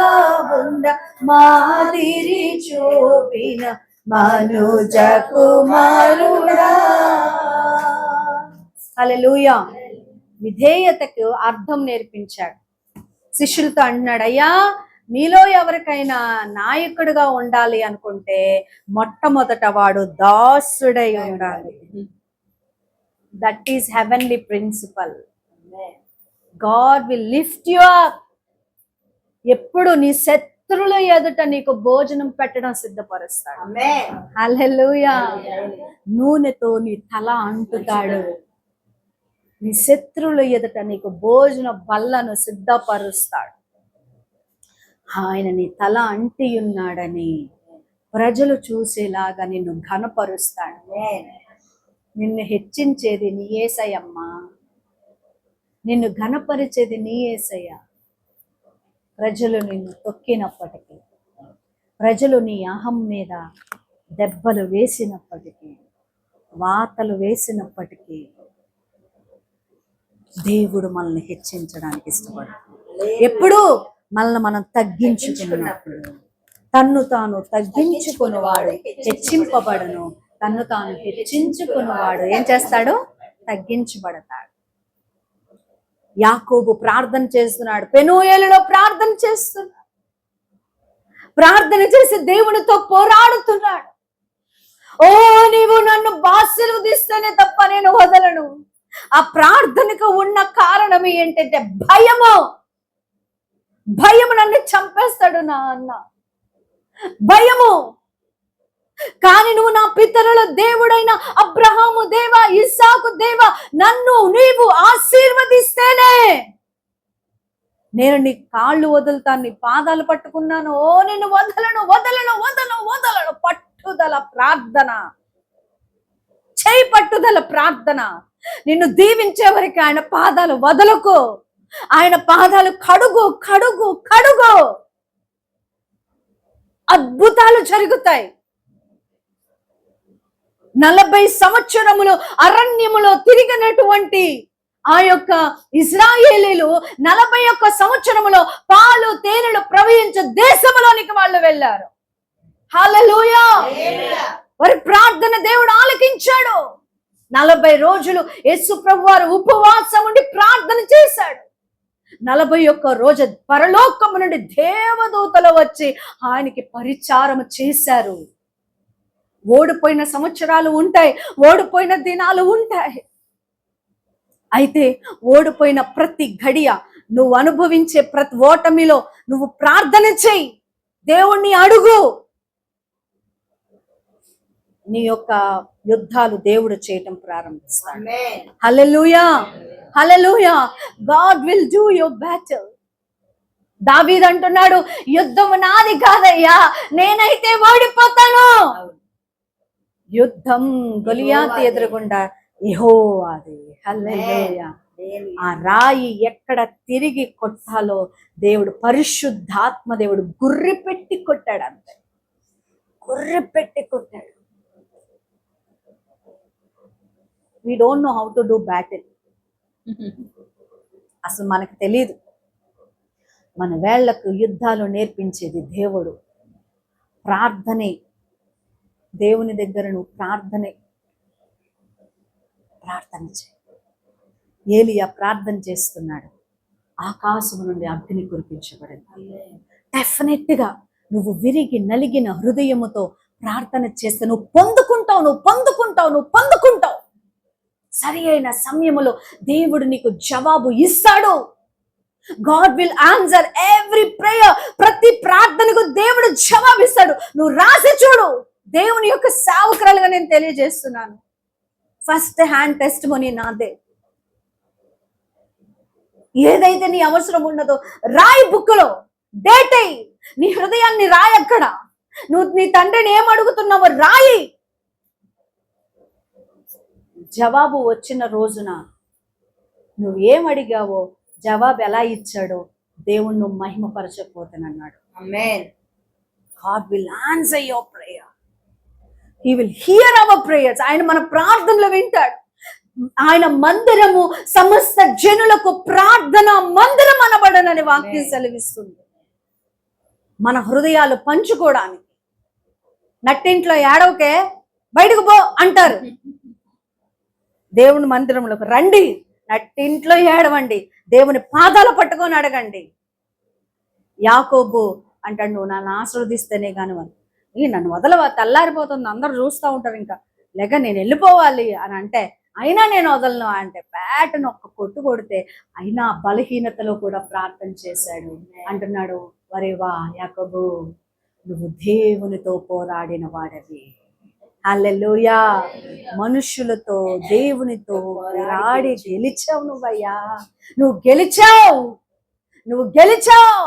ఉండ మాదిరి చూపిన మనుజ కుమారుడా. హల్లెలూయా. విధేయతకు అర్థం నేర్పించాడు. శిష్యులతో అంటున్నాడు, అయ్యా మీలో ఎవరికైనా నాయకుడిగా ఉండాలి అనుకుంటే మొట్టమొదట వాడు దాసుడై ఉండాలి. That is heavenly principle. God will lift you up. ఎప్పుడు నీ శత్రువుల ఎదుట నీకు భోజనం పెట్టడం సిద్ధపరుస్తాడు. హల్లెలూయా. నూనెతో నీ తల అంటుతాడు. నీ శత్రువుల ఎదుట నీకు భోజన బల్లను సిద్ధపరుస్తాడు. ఆయన నీ తల అంటి ఉన్నాడని ప్రజలు చూసేలాగా నిన్ను ఘనపరుస్తాడు. నిన్ను హెచ్చించేది నీ యేసయ్యమ్మా, నిన్ను ఘనపరిచేది నీ యేసయ్య. ప్రజలు నిన్ను తొక్కినప్పటికీ, ప్రజలు నీ అహం మీద దెబ్బలు వేసినప్పటికీ, వాతలు వేసినప్పటికీ, దేవుడు మనల్ని హెచ్చించడానికి ఇష్టపడతాడు. ఎప్పుడు మనల్ని మనం తగ్గించుకున్నప్పుడు. తన్ను తాను తగ్గించుకున్నవాడు హెచ్చింపబడను, తన్ను తాను హెచ్చించుకున్నవాడు ఏం చేస్తాడు? తగ్గించబడతాడు. యాకోబు ప్రార్థన చేస్తున్నాడు, పెనూయేలులో ప్రార్థన చేస్తున్నాడు, ప్రార్థన చేసి దేవునితో పోరాడుతున్నాడు. ఓ నీవు నన్ను ఆశీర్వదిస్తేనే తప్ప నేను వదలను. ఆ ప్రార్థనకు ఉన్న కారణం ఏంటంటే భయము. భయము నన్ను చంపేస్తాడు నా అన్న, భయము. కానీ నువ్వు నా పితరుల దేవుడైన అబ్రహాము దేవా, ఇస్సాకు దేవా, నన్ను నీవు ఆశీర్వదిస్తేనే నేను నీ కాళ్ళు వదులుతాను, నీ పాదాలు పట్టుకున్నాను, ఓ నిన్ను వదలను వదలను వదలను వదలను. పట్టుదల ప్రార్థన, చేయి పట్టుదల ప్రార్థన. నిన్ను దీవించే వరకు ఆయన పాదాలు వదలకు, ఆయన పాదాలు కడుగు కడుగు కడుగు. అద్భుతాలు జరుగుతాయి. 40 సంవత్సరములు అరణ్యములో తిరిగినటువంటి ఆ యొక్క ఇశ్రాయేలీలు 41 సంవత్సరములో పాలు తేనెలు ప్రవహించే దేశంలోనికి వాళ్ళు వెళ్ళారు. హల్లెలూయా. వారి ప్రార్థన దేవుడు ఆలకించాడు. 40 రోజులు యేసు ప్రభు వారు ఉపవాసం ఉండి ప్రార్థన చేశాడు. 41 రోజు పరలోకము నుండి దేవదూతలు వచ్చి ఆయనకి పరిచారం చేశారు. ఓడిపోయిన సంవత్సరాలు ఉంటాయి, ఓడిపోయిన దినాలు ఉంటాయి. అయితే ఓడిపోయిన ప్రతి గడియ, నువ్వు అనుభవించే ప్రతి ఓటమిలో నువ్వు ప్రార్థన చేయి, దేవుణ్ణి అడుగు. నీ యొక్క యుద్ధాలు దేవుడు చేయటం ప్రారంభిస్తాడు. Hallelujah, hallelujah. God will do your battle. దావీదు అంటున్నాడు, యుద్ధం నాది కాదయ్యా, నేనైతే ఓడిపోతాను. యుద్ధం గొలియాతు ఎదురుగుండా యెహోవాది. హల్లెలూయా. ఆ రాయి ఎక్కడ తిరిగి కొట్టాలో దేవుడు, పరిశుద్ధాత్మ దేవుడు గుర్రి పెట్టి కొట్టాడు. అంతే, గుర్రి పెట్టి కొట్టాడు. We don't know how to do battle. అసలు మనకు తెలియదు. మన వేళ్లకు యుద్ధాలు నేర్పించేది దేవుడు. ప్రార్థనే, దేవుని దగ్గర నువ్వు ప్రార్థన చేయి. ఏలియా ప్రార్థన చేస్తున్నాడు, ఆకాశం నుండి అగ్ని కురిపించబడింది. డెఫినెట్ గా నువ్వు విరిగి నలిగిన హృదయముతో ప్రార్థన చేస్తే నువ్వు పొందుకుంటావు, నువ్వు పొందుకుంటావు, నువ్వు పొందుకుంటావు. సరి అయిన సమయములో దేవుడు నీకు జవాబు ఇస్తాడు. God will answer every prayer. ప్రతి ప్రార్థనకు దేవుడు జవాబు ఇస్తాడు. నువ్వు రాసి చూడు. దేవుని యొక్క సేవకురాలుగా నేను తెలియజేస్తున్నాను. ఫస్ట్ హ్యాండ్ టెస్టిమోనీ నాదే. ఏదైతే నీ అవసరం ఉన్నదో రాయి, బుక్లో డేట్ అయ్యి, నీ హృదయాన్ని రాయి. అక్కడ నువ్వు నీ తండ్రిని ఏం అడుగుతున్నావో రాయి. జవాబు వచ్చిన రోజున నువ్వు ఏం అడిగావో, జవాబు ఎలా ఇచ్చాడో దేవుణ్ణి నువ్వు మహిమపరచకపోతానన్నాడు. ఆమేన్. God will answer your prayer. He will hear our prayers. ఆయన మన ప్రార్థనలు వింటాడు. ఆయన మందిరము సమస్త జనులకు ప్రార్థన మందిరం అనబడనని వాక్యం సెలవిస్తుంది. మన హృదయాలు పంచుకోవడానికి. నట్టింట్లో ఏడవకే, బయటకు పో అంటారు. దేవుని మందిరంలోకి రండి, నట్టింట్లో ఏడవండి, దేవుని పాదాలు పట్టుకొని అడగండి. యాకోబు అంటాడు, నువ్వు నన్ను ఆశీర్వదిస్తేనే కాని నన్ను వదలవా, తెల్లారిపోతుంది, అందరూ చూస్తూ ఉంటారు, ఇంకా లేక నేను వెళ్ళిపోవాలి అని అంటే, అయినా నేను వదలను అంటే పేటను ఒక్క కొట్టు కొడితే అయినా బలహీనతలో కూడా ప్రార్థన చేశాడు. అంటున్నాడు, వరేవా యాకోబు, నువ్వు దేవునితో పోరాడిన వాడవి. హల్లెలూయా. మనుషులతో దేవునితో పోరాడి గెలిచావు నువ్వయ్యా. నువ్వు గెలిచావు, నువ్వు గెలిచావు.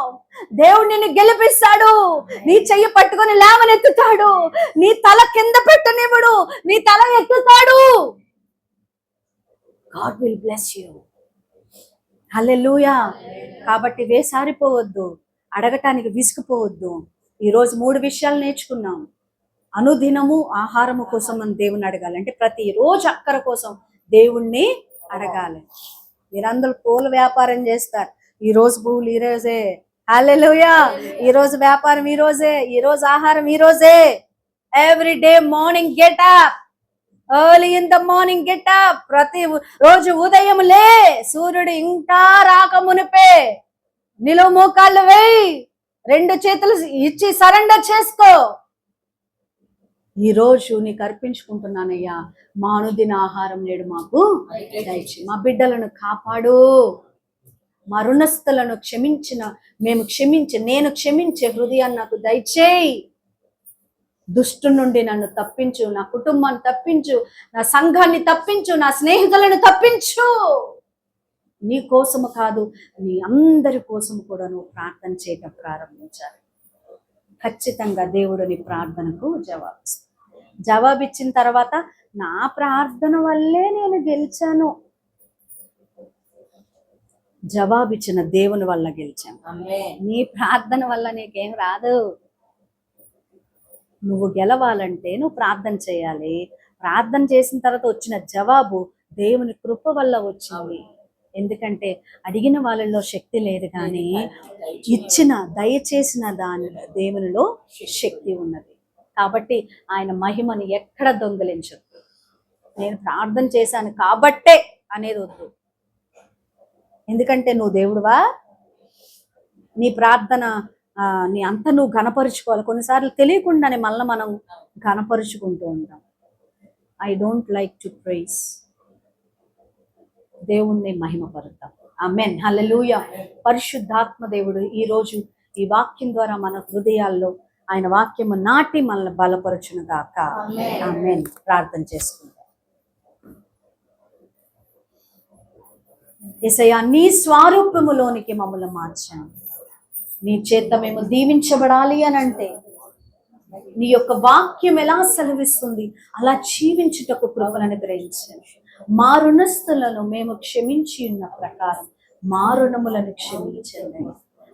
దేవుడు నిన్ను గెలిపిస్తాడు. నీ చెయ్యి పట్టుకొని లేవనెత్తుతాడు. నీ తల కింద పెట్టనివ్వడు, నీ తల ఎత్తుతాడు. God will bless you. హల్లెలూయా. కాబట్టి వేసారిపోవద్దు, అడగటానికి విసుకుపోవద్దు. ఈరోజు 3 విషయాలు నేర్చుకున్నాం. అనుదినము ఆహారము కోసం మనం దేవుణ్ణి అడగాలి. అంటే ప్రతిరోజు అక్కర కోసం దేవుణ్ణి అడగాలి. మీరందరూ పూల వ్యాపారం చేస్తారు, ఈ రోజు పువ్వులు ఈ రోజే. హల్లెలూయా. ఈ రోజు వ్యాపారం ఈ రోజే, ఈ రోజు ఆహారం ఈ రోజే. Every day morning get up, early in the morning get up. ప్రతి రోజు ఉదయం లే, సూర్యుడు ఇంకా రాకమునిపే నిలువు మోకాళ్ళు వేయి, 2 చేతులు ఇచ్చి సరెండర్ చేసుకో. ఈ రోజు నీకు అర్పించుకుంటున్నానయ్యా, మా అనుదిన ఆహారం నేడు మాకు దయచేయి. మా బిడ్డలను కాపాడు, మా రుణస్థులను నేను క్షమించే హృదయాన్ని నాకు దయచేయి. దుష్టు నుండి నన్ను తప్పించు, నా కుటుంబాన్ని తప్పించు, నా సంఘాన్ని తప్పించు, నా స్నేహితులను తప్పించు. నీ కోసము కాదు, నీ అందరి కోసము కూడా నువ్వు ప్రార్థన చేయటం ప్రారంభించాలి. ఖచ్చితంగా దేవుడు నీ ప్రార్థనకు జవాబిచ్చిన తర్వాత నా ప్రార్థన వల్లే నేను గెలిచాను, జవాబిచ్చిన దేవుని వల్ల గెలిచాను. నీ ప్రార్థన వల్ల నీకేం రాదు. నువ్వు గెలవాలంటే నువ్వు ప్రార్థన చేయాలి. ప్రార్థన చేసిన తర్వాత వచ్చిన జవాబు దేవుని కృప వల్ల వచ్చింది. ఎందుకంటే అడిగిన వాళ్ళలో శక్తి లేదు, కానీ దయచేసిన దాని దేవునిలో శక్తి ఉన్నది. కాబట్టి ఆయన మహిమని ఎక్కడ దొంగిలించదు. నేను ప్రార్థన చేశాను కాబట్టే అనేది వద్దు. ఎందుకంటే నువ్వు దేవుడువా, నీ ప్రార్థన నీ అంత నువ్వు ఘనపరుచుకోవాలి. కొన్నిసార్లు తెలియకుండానే మళ్ళీ మనం ఘనపరుచుకుంటూ ఉంటాం. I don't like to praise. దేవుణ్ణి మహిమపరుద్దాం. ఆమేన్, హల్లెలూయా. పరిశుద్ధాత్మ దేవుడు ఈరోజు ఈ వాక్యం ద్వారా మన హృదయాల్లో ఆయన వాక్యము నాటి మనల్ని బలపరచును గాక. ఆమేన్. ప్రార్థన చేసుకుందాం. యేసయ్యా, నీ స్వరూపములోనికి మమ్మల్ని మార్చండి. నీ చేత మేము దీవించబడాలి అని అంటే నీ యొక్క వాక్యం ఎలా సెలవిస్తుంది అలా జీవించుటకు కృపలను గ్రహించండి. మా రుణస్థులను మేము క్షమించి ఉన్న ప్రకారం మా రుణములను క్షమించండి.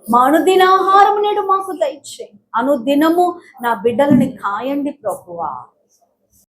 మా అనుదినాహారం నేడు మాకు దయచేయి. అనుదినము నా బిడ్డలని కాయండి ప్రభువా.